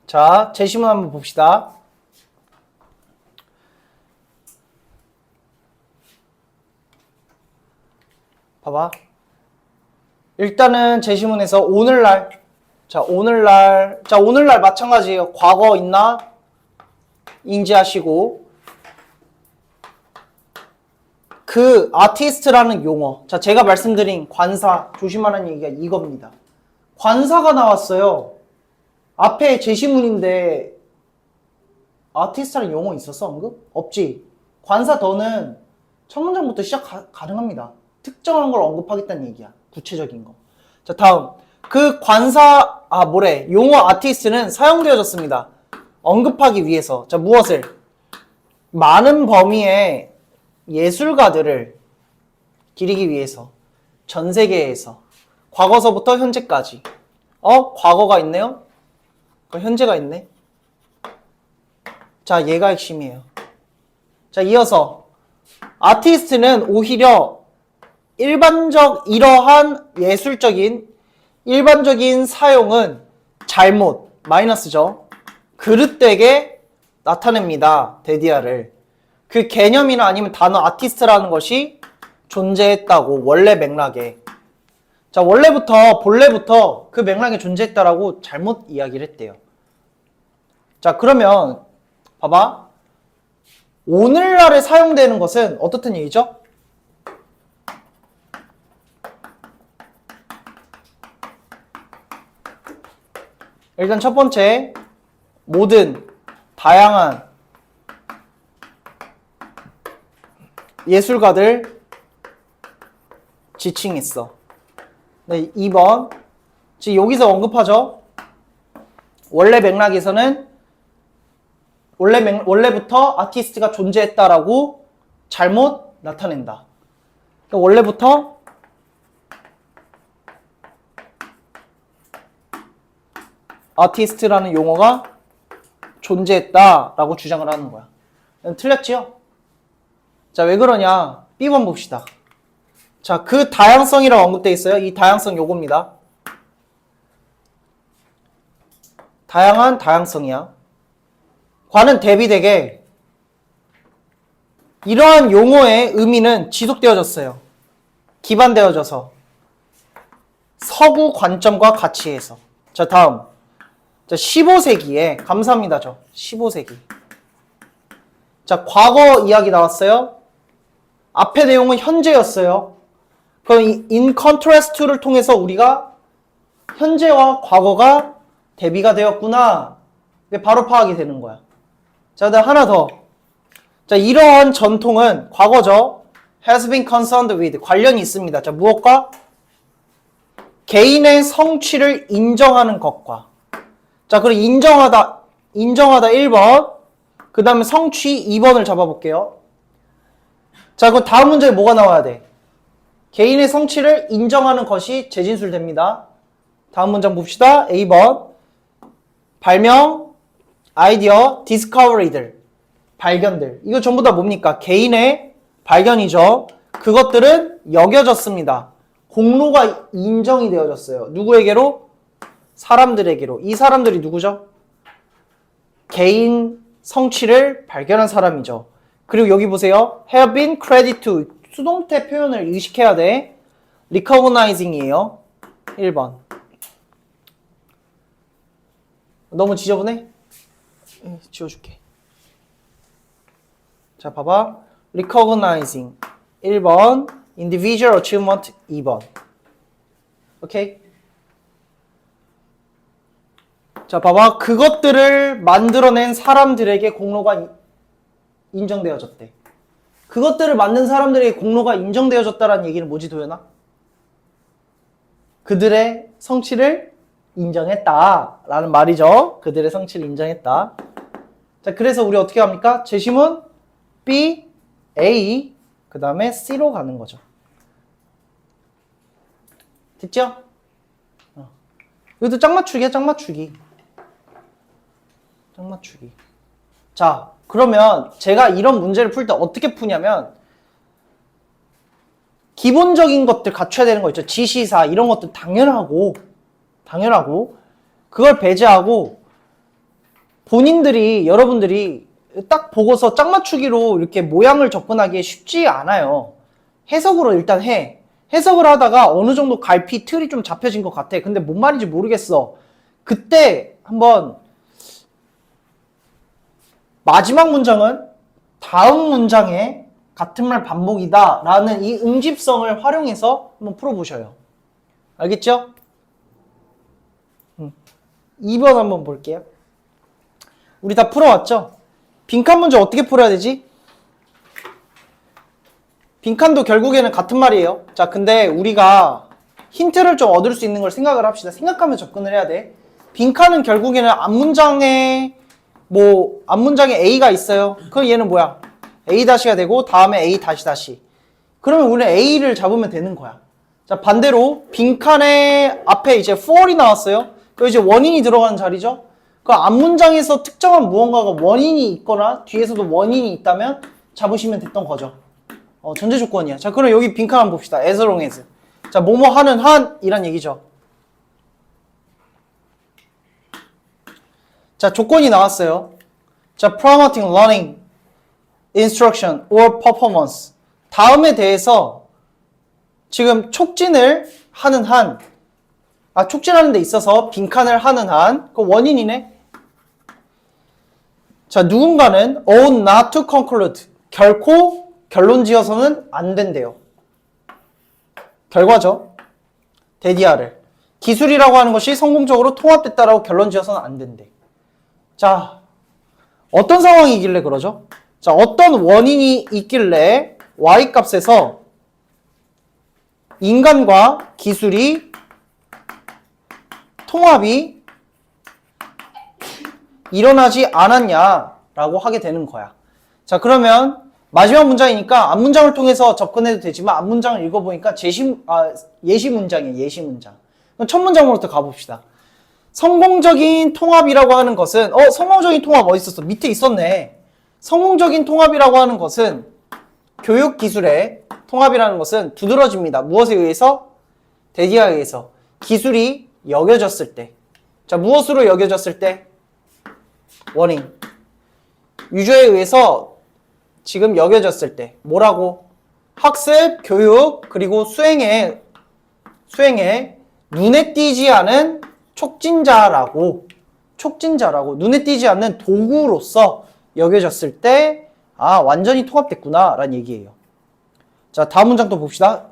자, 제시문 한번 봅시다. 봐봐. 일단은 제시문에서 오늘날. 자, 오늘날 마찬가지예요. 과거 있나? 인지하시고. 그 아티스트라는 용어. 자, 제가 말씀드린 관사, 조심하라는 얘기가 이겁니다. 관사가 나왔어요. 앞에 제시문인데 아티스트라는 용어 있었어, 언급? 없지. 관사 더는 첫 문장부터 시작 가능합니다. 특정한 걸 언급하겠다는 얘기야. 구체적인 거. 자, 다음. 그 용어 아티스트는 사용되어졌습니다. 언급하기 위해서. 자, 무엇을? 많은 범위의 예술가들을 기리기 위해서. 전 세계에서. 과거서부터 현재까지. 과거가 있네요? 현재가 있네. 자, 얘가 핵심이에요. 자, 이어서. 아티스트는 오히려 이러한 예술적인 일반적인 사용은 잘못, 마이너스죠. 그릇되게 나타냅니다. 데디아를. 그 개념이나 아니면 단어 아티스트라는 것이 존재했다고, 원래 맥락에. 자, 본래부터 그 맥락에 존재했다라고 잘못 이야기를 했대요. 자, 그러면 봐봐. 오늘날에 사용되는 것은 어떻든 얘기죠? 일단 첫 번째, 모든 다양한 예술가들 지칭했어. 네, 2번. 지금 여기서 언급하죠. 원래 맥락에서는 원래부터 아티스트가 존재했다라고 잘못 나타낸다. 그러니까 원래부터 아티스트라는 용어가 존재했다라고 주장을 하는 거야. 틀렸지요? 자, 왜 그러냐? B번 봅시다. 자, 그 다양성이라고 언급되어 있어요. 이 다양성 요겁니다. 다양한 다양성이야. 과는 대비되게 이러한 용어의 의미는 지속되어졌어요. 기반되어져서 서구 관점과 가치에서. 자, 다음. 자, 15세기에 감사합니다. 15세기. 자, 과거 이야기 나왔어요. 앞의 내용은 현재였어요. 그럼 in contrast to를 통해서 우리가 현재와 과거가 대비가 되었구나. 이게 바로 파악이 되는 거야. 자, 그다음 하나 더. 자, 이러한 전통은 과거죠. has been concerned with 관련이 있습니다. 자, 무엇과? 개인의 성취를 인정하는 것과. 자, 그럼 인정하다 1번. 그 다음에 성취 2번을 잡아볼게요. 자, 그럼 다음 문제에 뭐가 나와야 돼? 개인의 성취를 인정하는 것이 재진술됩니다. 다음 문장 봅시다. A번. 발명, 아이디어, 디스커버리들, 발견들. 이거 전부 다 뭡니까? 개인의 발견이죠. 그것들은 여겨졌습니다. 공로가 인정이 되어졌어요. 누구에게로? 사람들에게로. 이 사람들이 누구죠? 개인 성취를 발견한 사람이죠. 그리고 여기 보세요. have been credited to. 수동태 표현을 의식해야 돼. recognizing이에요. 1번. 너무 지저분해? 지워줄게. 자, 봐봐. recognizing 1번. individual achievement 2번. 오케이? 자, 봐봐. 그것들을 만들어낸 사람들에게 공로가 인정되어졌대. 그것들을 만든 사람들에게 공로가 인정되어졌다라는 얘기는 뭐지, 도연아? 그들의 성취를 인정했다라는 말이죠. 그들의 성취를 인정했다. 자, 그래서 우리 어떻게 합니까? 제시문 B, A, 그 다음에 C로 가는 거죠. 됐죠? 이것도 짝맞추기야, 짝맞추기. 짝맞추기. 자, 그러면 제가 이런 문제를 풀 때 어떻게 푸냐면 기본적인 것들 갖춰야 되는 거 있죠. 지시사 이런 것들 당연하고 그걸 배제하고 본인들이 여러분들이 딱 보고서 짝맞추기로 이렇게 모양을 접근하기에 쉽지 않아요. 해석으로 일단 해. 해석을 하다가 어느 정도 갈피 틀이 좀 잡혀진 것 같아. 근데 뭔 말인지 모르겠어. 그때 한번 마지막 문장은 다음 문장에 같은 말 반복이다 라는 이 응집성을 활용해서 한번 풀어보셔요. 알겠죠? 2번 한번 볼게요. 우리 다 풀어왔죠? 빈칸 문제 어떻게 풀어야 되지? 빈칸도 결국에는 같은 말이에요. 자, 근데 우리가 힌트를 좀 얻을 수 있는 걸 생각을 합시다. 생각하면 접근을 해야 돼. 빈칸은 결국에는 앞문장에 A가 있어요. 그럼 얘는 뭐야? A-가 되고 다음에 A-. 그러면 우리는 A를 잡으면 되는 거야. 자, 반대로 빈칸에 앞에 이제 for이 나왔어요. 그 이제 원인이 들어가는 자리죠. 그 앞문장에서 특정한 무언가가 원인이 있거나 뒤에서도 원인이 있다면 잡으시면 됐던 거죠. 전제 조건이야. 자, 그럼 여기 빈칸 한번 봅시다. as long as. 자, 뭐뭐 하는 한 이란 얘기죠. 자, 조건이 나왔어요. 자, promoting learning, instruction or performance. 다음에 대해서 지금 촉진을 하는 한, 촉진하는 데 있어서 빈칸을 하는 한, 그 원인이네. 자, 누군가는 ought not to conclude. 결코 결론 지어서는 안 된대요. 결과죠. 데디아를. 기술이라고 하는 것이 성공적으로 통합됐다라고 결론 지어서는 안 된대. 자, 어떤 상황이길래 그러죠? 자, 어떤 원인이 있길래 y값에서 인간과 기술이 통합이 일어나지 않았냐라고 하게 되는 거야. 자, 그러면 마지막 문장이니까 앞문장을 통해서 접근해도 되지만 앞문장을 읽어보니까 예시 문장이에요. 예시 문장. 그럼 첫 문장으로부터 가봅시다. 성공적인 통합이라고 하는 것은 성공적인 통합 어디 있었어? 밑에 있었네. 성공적인 통합이라고 하는 것은 교육 기술의 통합이라는 것은 두드러집니다. 무엇에 의해서? 대디아에 의해서. 기술이 여겨졌을 때. 자, 무엇으로 여겨졌을 때? 원인. 유저에 의해서 지금 여겨졌을 때. 뭐라고? 학습, 교육, 그리고 수행에 눈에 띄지 않은 촉진자라고 눈에 띄지 않는 도구로서 여겨졌을 때 아, 완전히 통합됐구나 라는 얘기예요. 자, 다음 문장 또 봅시다.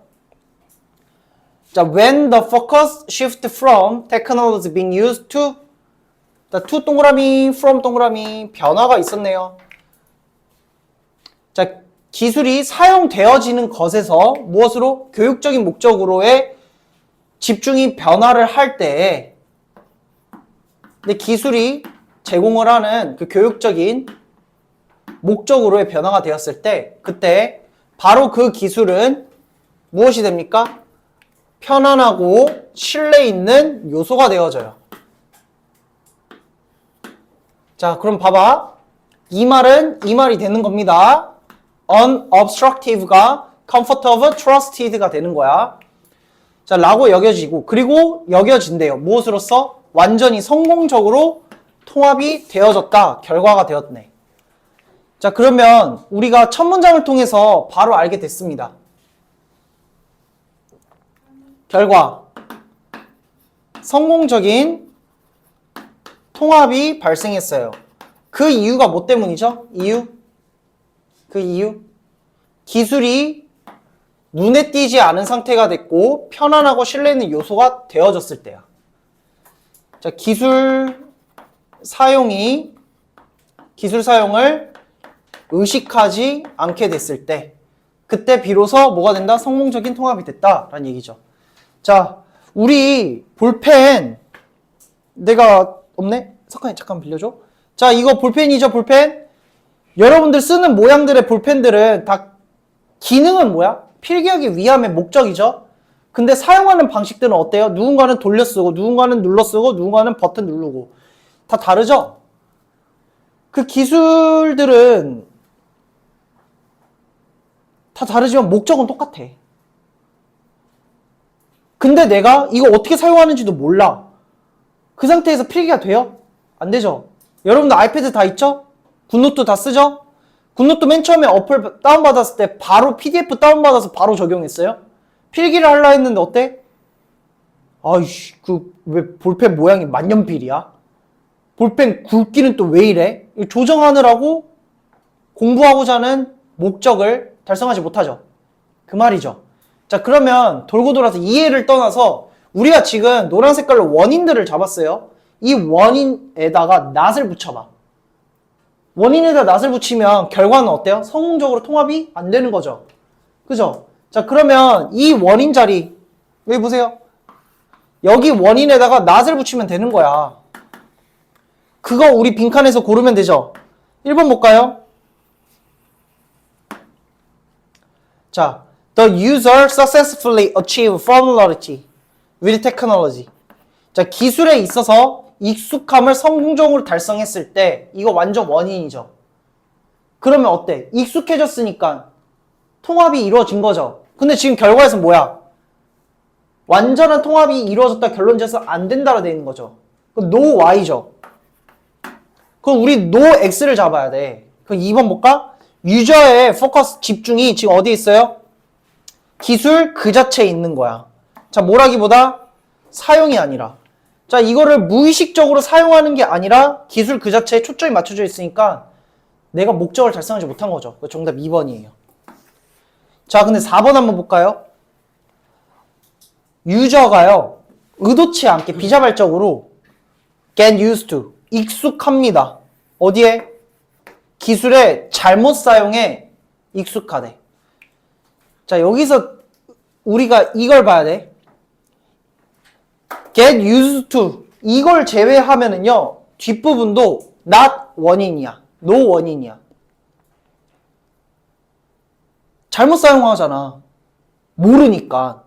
자, when the focus shift from technology being used to to 동그라미, from 동그라미 변화가 있었네요. 자, 기술이 사용되어지는 것에서 무엇으로? 교육적인 목적으로의 집중이 변화를 할 때 근데 기술이 제공을 하는 그 교육적인 목적으로의 변화가 되었을 때 그때 바로 그 기술은 무엇이 됩니까? 편안하고 신뢰 있는 요소가 되어져요. 자, 그럼 봐봐. 이 말은 이 말이 되는 겁니다. unobstructive가 comfortable, trusted가 되는 거야. 자, 라고 여겨지고 그리고 여겨진대요. 무엇으로써? 완전히 성공적으로 통합이 되어졌다. 결과가 되었네. 자, 그러면 우리가 첫 문장을 통해서 바로 알게 됐습니다. 결과. 성공적인 통합이 발생했어요. 그 이유가 뭐 때문이죠? 그 이유? 기술이 눈에 띄지 않은 상태가 됐고 편안하고 신뢰 있는 요소가 되어졌을 때야. 자, 기술 사용을 의식하지 않게 됐을 때 그때 비로소 뭐가 된다? 성공적인 통합이 됐다라는 얘기죠. 자, 우리 볼펜 내가 없네? 석환이 잠깐 빌려줘. 자, 이거 볼펜이죠, 볼펜? 여러분들 쓰는 모양들의 볼펜들은 다 기능은 뭐야? 필기하기 위함의 목적이죠. 근데 사용하는 방식들은 어때요? 누군가는 돌려 쓰고, 누군가는 눌러 쓰고, 누군가는 버튼 누르고. 다 다르죠? 그 기술들은 다 다르지만 목적은 똑같아. 근데 내가 이거 어떻게 사용하는지도 몰라. 그 상태에서 필기가 돼요? 안 되죠? 여러분들 아이패드 다 있죠? 굿노트 다 쓰죠? 굿노트 맨 처음에 어플 다운받았을 때 바로 PDF 다운받아서 바로 적용했어요? 필기를 하려 했는데 어때? 아이씨, 왜 볼펜 모양이 만년필이야? 볼펜 굵기는 또 왜 이래? 조정하느라고 공부하고자 하는 목적을 달성하지 못하죠. 그 말이죠. 자, 그러면 돌고 돌아서 이해를 떠나서 우리가 지금 노란 색깔로 원인들을 잡았어요. 이 원인에다가 낫을 붙여봐. 원인에다 낫을 붙이면 결과는 어때요? 성공적으로 통합이 안 되는 거죠. 그죠? 자, 그러면 이 원인 자리 여기 보세요. 여기 원인에다가 낫을 붙이면 되는 거야. 그거 우리 빈칸에서 고르면 되죠. 1번 볼까요? 자, the user successfully achieved familiarity with technology. 자, 기술에 있어서 익숙함을 성공적으로 달성했을 때 이거 완전 원인이죠. 그러면 어때? 익숙해졌으니까 통합이 이루어진 거죠. 근데 지금 결과에서 뭐야? 완전한 통합이 이루어졌다 결론지어서 안 된다로 되어 있는 거죠. 그럼 no y죠. 그럼 우리 no x를 잡아야 돼. 그럼 2번 볼까? 유저의 포커스 집중이 지금 어디에 있어요? 기술 그 자체에 있는 거야. 자, 뭐라기보다 사용이 아니라. 자, 이거를 무의식적으로 사용하는 게 아니라 기술 그 자체에 초점이 맞춰져 있으니까 내가 목적을 달성하지 못한 거죠. 정답 2번이에요. 자, 근데 4번 한번 볼까요? 유저가요, 의도치 않게 비자발적으로 get used to, 익숙합니다. 어디에? 기술의 잘못 사용에 익숙하대. 자, 여기서 우리가 이걸 봐야 돼. get used to 이걸 제외하면은요 뒷부분도 not 원인이야. no 원인이야. 잘못 사용하잖아. 모르니까.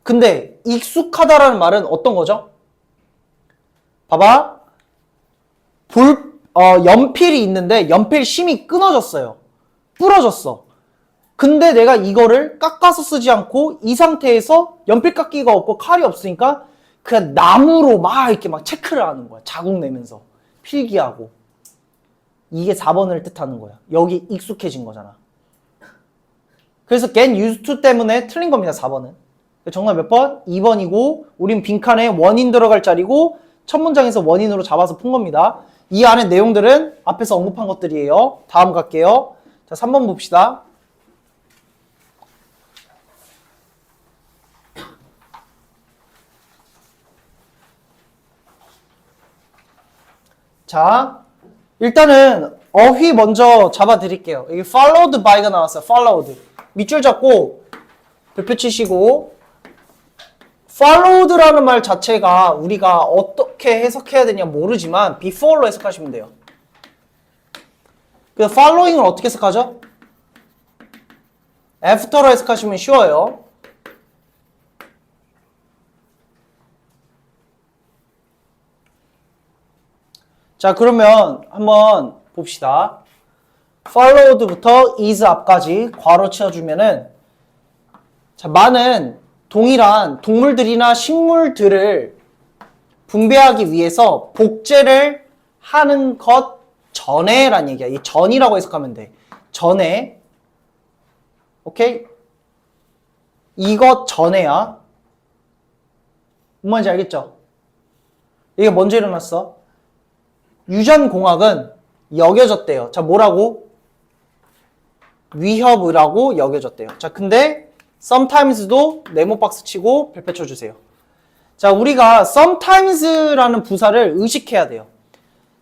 근데 익숙하다라는 말은 어떤 거죠? 봐봐. 연필이 있는데 연필 심이 끊어졌어요. 부러졌어. 근데 내가 이거를 깎아서 쓰지 않고 이 상태에서 연필깎이가 없고 칼이 없으니까 그냥 나무로 막 이렇게 막 체크를 하는 거야. 자국 내면서. 필기하고. 이게 4번을 뜻하는 거야. 여기 익숙해진 거잖아. 그래서 get used to 때문에 틀린 겁니다. 4번은. 정답 몇 번? 2번이고 우린 빈칸에 원인 들어갈 자리고 첫 문장에서 원인으로 잡아서 푼 겁니다. 이 안에 내용들은 앞에서 언급한 것들이에요. 다음 갈게요. 자, 3번 봅시다. 자, 일단은 어휘 먼저 잡아드릴게요. 여기 followed by가 나왔어요. followed. 밑줄 잡고 별표 치시고 followed라는 말 자체가 우리가 어떻게 해석해야 되냐 모르지만 before로 해석하시면 돼요. 그 following을 어떻게 해석하죠? after로 해석하시면 쉬워요. 자, 그러면 한번 봅시다. followed부터 is 앞까지 괄호 치워주면은 자, 많은 동일한 동물들이나 식물들을 분배하기 위해서 복제를 하는 것 전에란 얘기야. 이 전이라고 해석하면 돼. 전에. 오케이? 이것 전에야. 뭔 말인지 알겠죠? 이게 먼저 일어났어. 유전공학은 여겨졌대요. 자, 뭐라고? 위협이라고 여겨졌대요. 자, 근데 sometimes도 네모 박스 치고 별표 쳐주세요. 자, 우리가 sometimes라는 부사를 의식해야 돼요.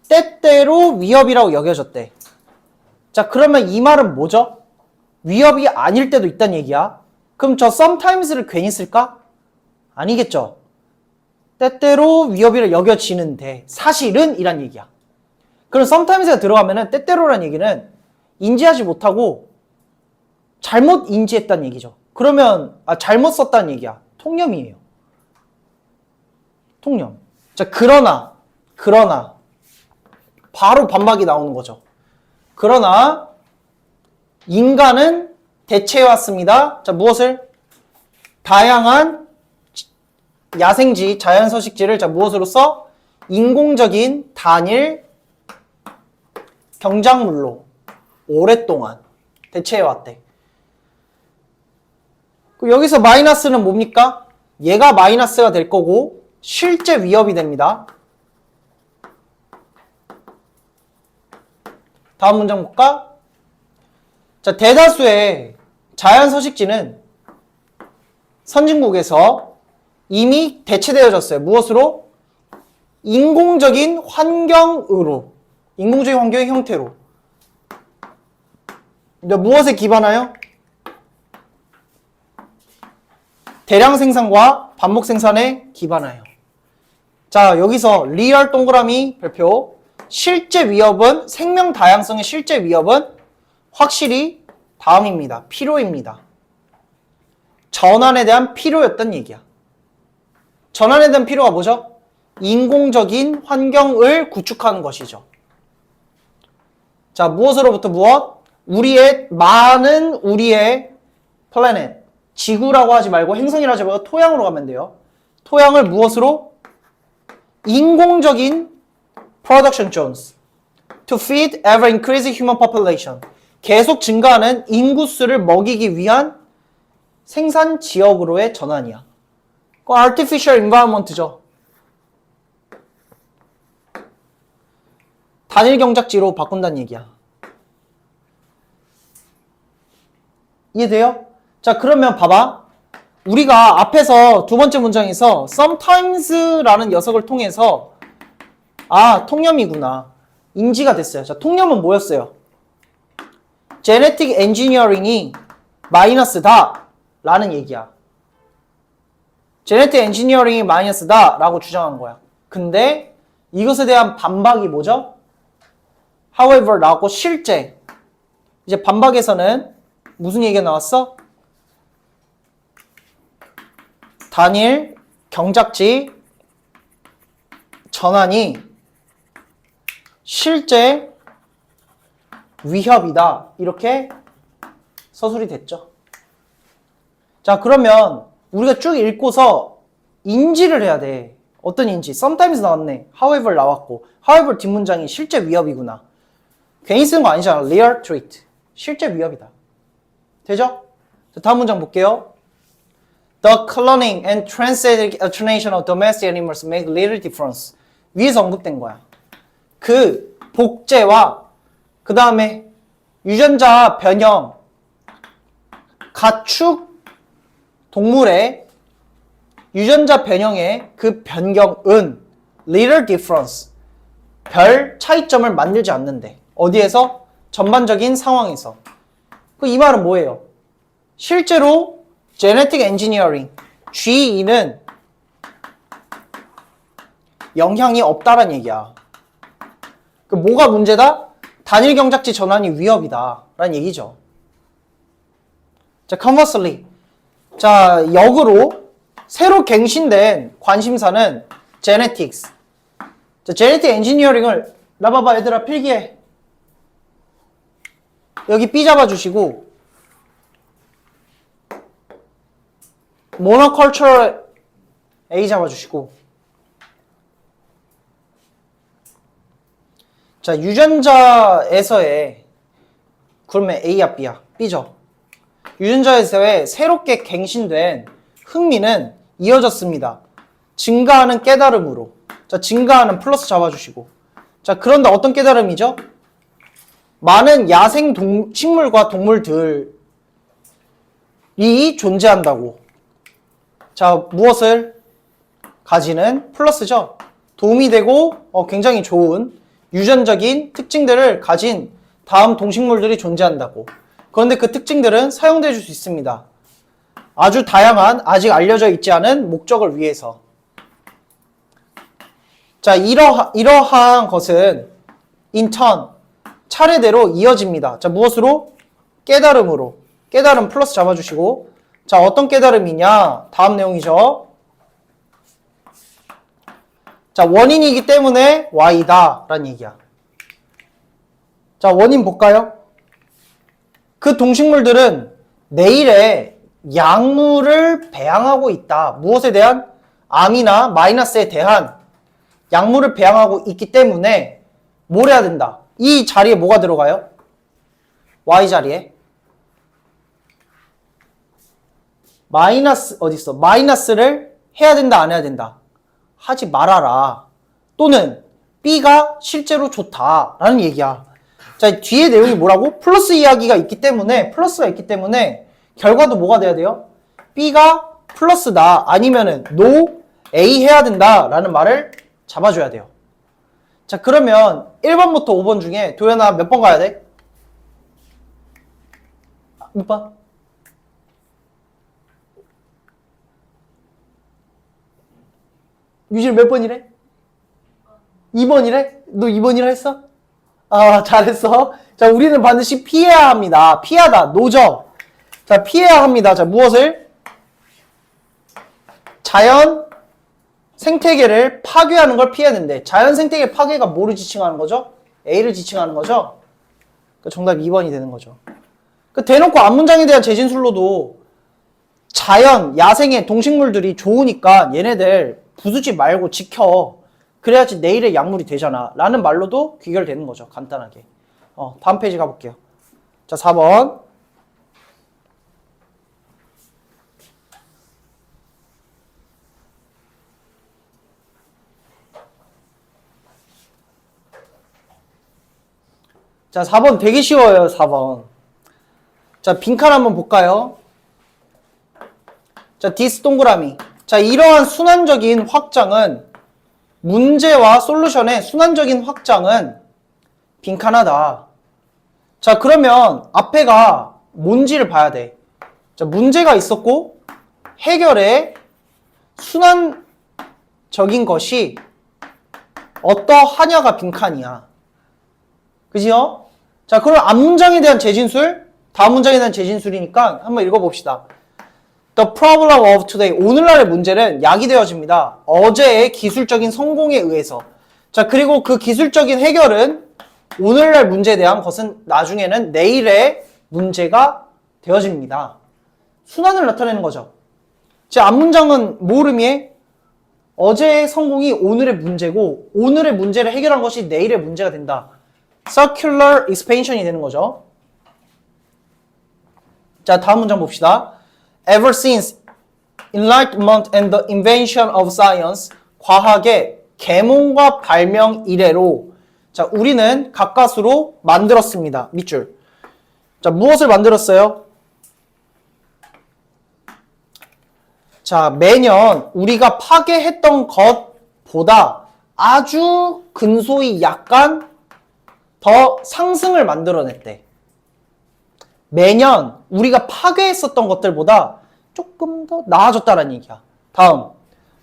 때때로 위협이라고 여겨졌대. 자, 그러면 이 말은 뭐죠? 위협이 아닐 때도 있다는 얘기야. 그럼 저 sometimes를 괜히 쓸까? 아니겠죠. 때때로 위협이라 여겨지는데 사실은 이란 얘기야. 그럼 sometimes가 들어가면은 때때로란 얘기는 인지하지 못하고 잘못 인지했다는 얘기죠. 그러면 잘못 썼다는 얘기야. 통념이에요. 통념. 자, 그러나 바로 반박이 나오는 거죠. 그러나 인간은 대체해왔습니다. 자, 무엇을? 다양한 야생지, 자연서식지를 자, 무엇으로써? 인공적인 단일 경작물로 오랫동안 대체해왔대. 여기서 마이너스는 뭡니까? 얘가 마이너스가 될 거고 실제 위협이 됩니다. 다음 문장 볼까? 자, 대다수의 자연서식지는 선진국에서 이미 대체되어졌어요. 무엇으로? 인공적인 환경으로. 인공적인 환경의 형태로. 근데 무엇에 기반하여? 대량 생산과 반복 생산에 기반하여. 자, 여기서 리얼 동그라미 별표. 실제 위협은, 생명 다양성의 실제 위협은 확실히 다음입니다. 필요입니다. 전환에 대한 필요였던 얘기야. 전환에 대한 필요가 뭐죠? 인공적인 환경을 구축하는 것이죠. 자, 무엇으로부터 무엇? 많은 우리의 플래닛, 지구라고 하지 말고 행성이라고 하지 말고 토양으로 가면 돼요. 토양을 무엇으로? 인공적인 production zones to feed ever increasing human population. 계속 증가하는 인구수를 먹이기 위한 생산 지역으로의 전환이야. 그 artificial environment죠. 단일 경작지로 바꾼다는 얘기야. 이해돼요? 자, 그러면 봐봐. 우리가 앞에서 두 번째 문장에서 sometimes라는 녀석을 통해서 통념이구나. 인지가 됐어요. 자, 통념은 뭐였어요? genetic engineering이 마이너스다 라는 얘기야. genetic engineering이 마이너스다 라고 주장한 거야. 근데 이것에 대한 반박이 뭐죠? however 나왔고 실제. 이제 반박에서는 무슨 얘기가 나왔어? 단일 경작지 전환이 실제 위협이다. 이렇게 서술이 됐죠. 자, 그러면 우리가 쭉 읽고서 인지를 해야 돼. 어떤 인지? sometimes 나왔네. however 나왔고. however 뒷문장이 실제 위협이구나. 괜히 쓴 거 아니잖아. real threat. 실제 위협이다. 되죠? 자, 다음 문장 볼게요. The cloning and transgenic alternation of domestic animals make little difference. 위에서 언급된 거야. 그 복제와 그 다음에 유전자 변형, 가축 동물의 유전자 변형의 그 변경은 little difference, 별 차이점을 만들지 않는데. 어디에서? 전반적인 상황에서. 이 말은 뭐예요? 실제로 genetic engineering, GE는 영향이 없다란 얘기야. 뭐가 문제다? 단일 경작지 전환이 위협이다 라는 얘기죠. 자, conversely. 자, 역으로 새로 갱신된 관심사는 genetics. 자, genetic engineering을 나봐봐 얘들아 필기해. 여기 B 잡아주시고 monoculture A 잡아주시고 자, 유전자에서의 그러면 A야 B야? B죠. 유전자에서의 새롭게 갱신된 흥미는 이어졌습니다. 증가하는 깨달음으로. 자, 증가하는 플러스 잡아주시고. 자, 그런데 어떤 깨달음이죠? 많은 야생 식물과 동물들이 존재한다고. 자, 무엇을 가지는 플러스죠. 도움이 되고 굉장히 좋은 유전적인 특징들을 가진 다음 동식물들이 존재한다고. 그런데 그 특징들은 사용될 수 있습니다. 아주 다양한 아직 알려져 있지 않은 목적을 위해서. 자, 이러한 것은 in turn 차례대로 이어집니다. 자, 무엇으로? 깨달음으로. 깨달음 플러스 잡아주시고. 자, 어떤 깨달음이냐? 다음 내용이죠. 자, 원인이기 때문에 Y다 라는 얘기야. 자, 원인 볼까요? 그 동식물들은 내일의 약물을 배양하고 있다. 무엇에 대한? 암이나 마이너스에 대한 약물을 배양하고 있기 때문에 뭘 해야 된다? 이 자리에 뭐가 들어가요? Y 자리에 마이너스 어딨어? 마이너스를 해야 된다 안 해야 된다? 하지 말아라. 또는 B가 실제로 좋다라는 얘기야. 자, 뒤에 내용이 뭐라고? 플러스 이야기가 있기 때문에 플러스가 있기 때문에 결과도 뭐가 돼야 돼요? B가 플러스다 아니면은 NO A 해야 된다라는 말을 잡아줘야 돼요. 자, 그러면 1번부터 5번 중에 도연아 몇 번 가야 돼? 몇 번? 유진 몇 번이래? 2번이래? 너 2번이라 했어? 아, 잘했어. 자, 우리는 반드시 피해야 합니다. 피하다, 노죠. 자, 피해야 합니다. 자, 무엇을? 자연 생태계를 파괴하는 걸 피해야 되는데, 자연 생태계 파괴가 뭐를 지칭하는 거죠? A를 지칭하는 거죠? 그 정답 2번이 되는 거죠. 그 대놓고 앞문장에 대한 재진술로도 자연, 야생의 동식물들이 좋으니까 얘네들 부수지 말고 지켜. 그래야지 내일의 약물이 되잖아. 라는 말로도 귀결되는 거죠. 간단하게. 다음 페이지 가볼게요. 자, 4번. 자, 4번 되게 쉬워요. 4번. 자, 빈칸 한번 볼까요? 자, 디스 동그라미. 자, 이러한 순환적인 확장은 문제와 솔루션의 순환적인 확장은 빈칸하다. 자, 그러면 앞에가 뭔지를 봐야 돼. 자, 문제가 있었고 해결의 순환적인 것이 어떠하냐가 빈칸이야. 그지요? 자, 그럼 앞문장에 대한 재진술, 다음 문장에 대한 재진술이니까 한번 읽어봅시다. The problem of today. 오늘날의 문제는 야기되어집니다. 어제의 기술적인 성공에 의해서. 자, 그리고 그 기술적인 해결은 오늘날 문제에 대한 것은 나중에는 내일의 문제가 되어집니다. 순환을 나타내는 거죠. 제 앞문장은 뭘 의미해? 어제의 성공이 오늘의 문제고 오늘의 문제를 해결한 것이 내일의 문제가 된다. Circular expansion이 되는 거죠. 자, 다음 문장 봅시다. Ever since enlightenment and the invention of science, 과학의 계몽과 발명 이래로 자, 우리는 가까스로 만들었습니다. 밑줄. 자, 무엇을 만들었어요? 자, 매년 우리가 파괴했던 것보다 아주 근소히 약간 더 상승을 만들어냈대. 매년 우리가 파괴했었던 것들보다 조금 더 나아졌다는 얘기야. 다음.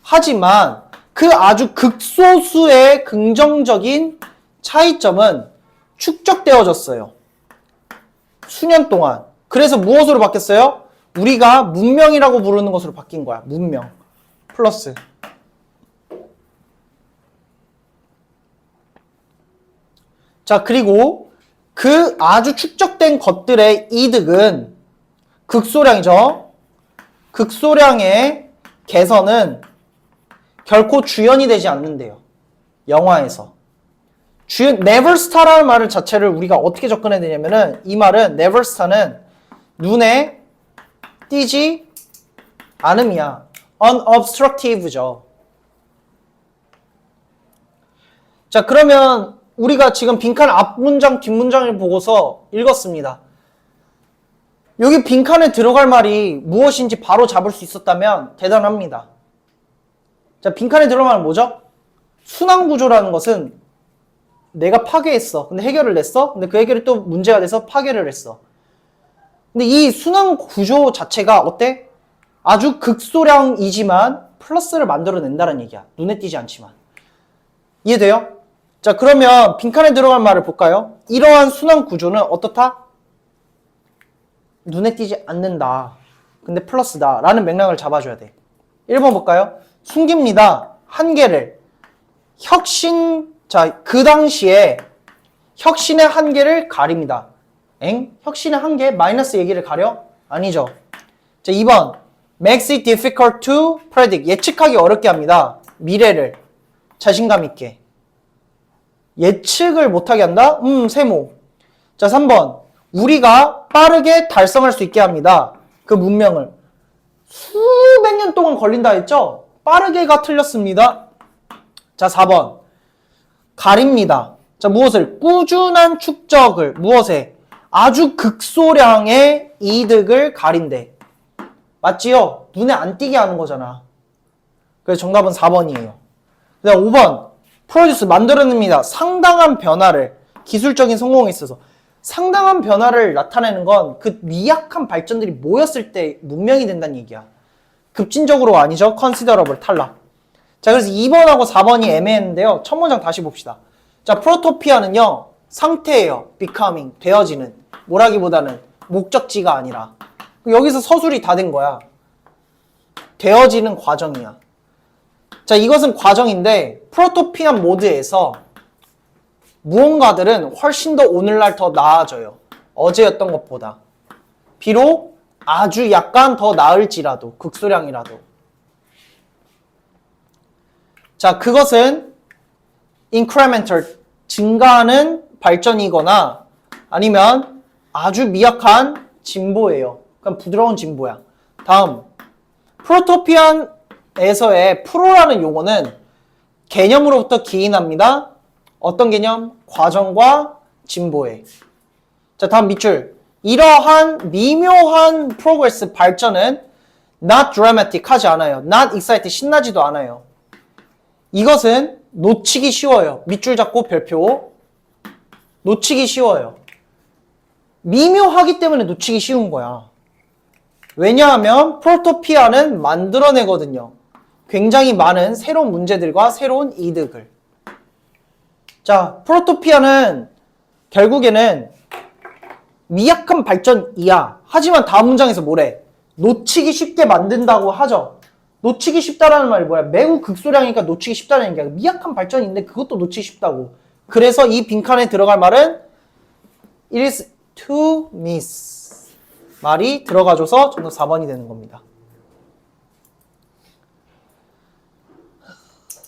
하지만 그 아주 극소수의 긍정적인 차이점은 축적되어졌어요. 수년 동안. 그래서 무엇으로 바뀌었어요? 우리가 문명이라고 부르는 것으로 바뀐 거야. 문명. 플러스. 자, 그리고 그 아주 축적된 것들의 이득은 극소량이죠. 극소량의 개선은 결코 주연이 되지 않는데요. 영화에서. never star라는 말 자체를 우리가 어떻게 접근해야 되냐면은 이 말은 never star는 눈에 띄지 않음이야. unobstructive죠. 자, 그러면 우리가 지금 빈칸 앞문장 뒷문장을 보고서 읽었습니다. 여기 빈칸에 들어갈 말이 무엇인지 바로 잡을 수 있었다면 대단합니다. 자, 빈칸에 들어갈 말은 뭐죠? 순환구조라는 것은 내가 파괴했어. 근데 해결을 냈어. 근데 그 해결이 또 문제가 돼서 파괴를 했어. 근데 이 순환구조 자체가 어때? 아주 극소량이지만 플러스를 만들어낸다는 얘기야. 눈에 띄지 않지만. 이해돼요? 자, 그러면 빈칸에 들어갈 말을 볼까요? 이러한 순환구조는 어떻다? 눈에 띄지 않는다. 근데 플러스다. 라는 맥락을 잡아줘야 돼. 1번 볼까요? 숨깁니다. 한계를. 자, 그 당시에 혁신의 한계를 가립니다. 혁신의 한계? 마이너스 얘기를 가려? 아니죠. 자, 2번. Makes it difficult to predict. 예측하기 어렵게 합니다. 미래를. 자신감 있게. 예측을 못하게 한다? 세모. 자, 3번. 우리가 빠르게 달성할 수 있게 합니다. 그 문명을. 수백 년 동안 걸린다 했죠? 빠르게가 틀렸습니다. 자, 4번. 가립니다. 자, 무엇을? 꾸준한 축적을. 무엇에? 아주 극소량의 이득을 가린대. 맞지요? 눈에 안 띄게 하는 거잖아. 그래서 정답은 4번이에요. 그 다음 5번. 프로듀스 만들어냅니다. 상당한 변화를. 기술적인 성공에 있어서. 상당한 변화를 나타내는 건 그 미약한 발전들이 모였을 때 문명이 된다는 얘기야. 급진적으로 아니죠? considerable 탈락. 자, 그래서 2번하고 4번이 애매했는데요. 첫 문장 다시 봅시다. 자, 프로토피아는요. 상태예요. becoming. 되어지는. 뭐라기보다는 목적지가 아니라. 여기서 서술이 다 된 거야. 되어지는 과정이야. 자, 이것은 과정인데 프로토피안 모드에서 무언가들은 훨씬 더 오늘날 더 나아져요. 어제였던 것보다. 비록 아주 약간 더 나을지라도, 극소량이라도. 자, 그것은 incremental, 증가하는 발전이거나 아니면 아주 미약한 진보예요. 그럼 부드러운 진보야. 다음, 프로토피안에서의 프로라는 용어는 개념으로부터 기인합니다. 어떤 개념? 과정과 진보에. 자, 다음 밑줄. 이러한 미묘한 프로그레스 발전은 not dramatic 하지 않아요. not excited 신나지도 않아요. 이것은 놓치기 쉬워요. 밑줄 잡고 별표. 놓치기 쉬워요. 미묘하기 때문에 놓치기 쉬운 거야. 왜냐하면 프로토피아는 만들어내거든요. 굉장히 많은 새로운 문제들과 새로운 이득을. 자, 프로토피아는 결국에는 미약한 발전이야. 하지만 다음 문장에서 뭐래? 놓치기 쉽게 만든다고 하죠. 놓치기 쉽다라는 말이 뭐야? 매우 극소량이니까 놓치기 쉽다는 얘기야. 미약한 발전인데 그것도 놓치기 쉽다고. 그래서 이 빈칸에 들어갈 말은 It is to miss. 말이 들어가줘서 정답 4번이 되는 겁니다.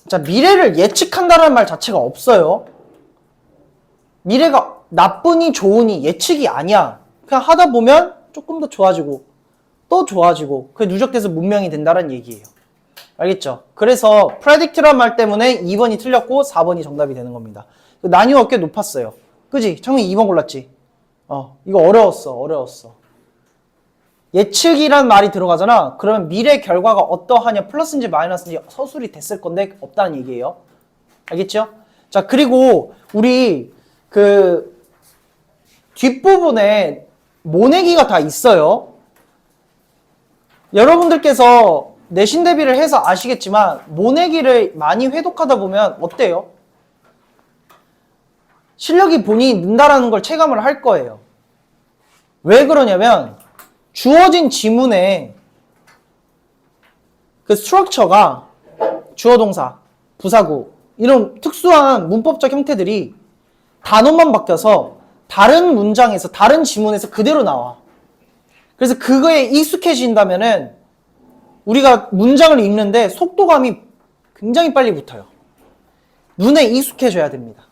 자, 미래를 예측한다는 말 자체가 없어요. 미래가 나쁘니 좋으니 예측이 아니야. 그냥 하다 보면 조금 더 좋아지고 또 좋아지고 그게 누적돼서 문명이 된다는 얘기예요. 알겠죠? 그래서 predict란 말 때문에 2번이 틀렸고 4번이 정답이 되는 겁니다. 난이도가 꽤 높았어요. 그지? 창민이 2번 골랐지? 이거 어려웠어. 예측이란 말이 들어가잖아. 그러면 미래 결과가 어떠하냐, 플러스인지 마이너스인지 서술이 됐을 건데 없다는 얘기예요. 알겠죠? 자, 그리고 우리 그 뒷부분에 모내기가 다 있어요. 여러분들께서 내신 대비를 해서 아시겠지만 모내기를 많이 회독하다 보면 어때요? 실력이 본인이 는다라는 걸 체감을 할 거예요. 왜 그러냐면 주어진 지문에 그 스트럭처가 주어 동사, 부사구 이런 특수한 문법적 형태들이 단어만 바뀌어서 다른 문장에서 다른 지문에서 그대로 나와. 그래서 그거에 익숙해진다면은 우리가 문장을 읽는데 속도감이 굉장히 빨리 붙어요. 눈에 익숙해져야 됩니다.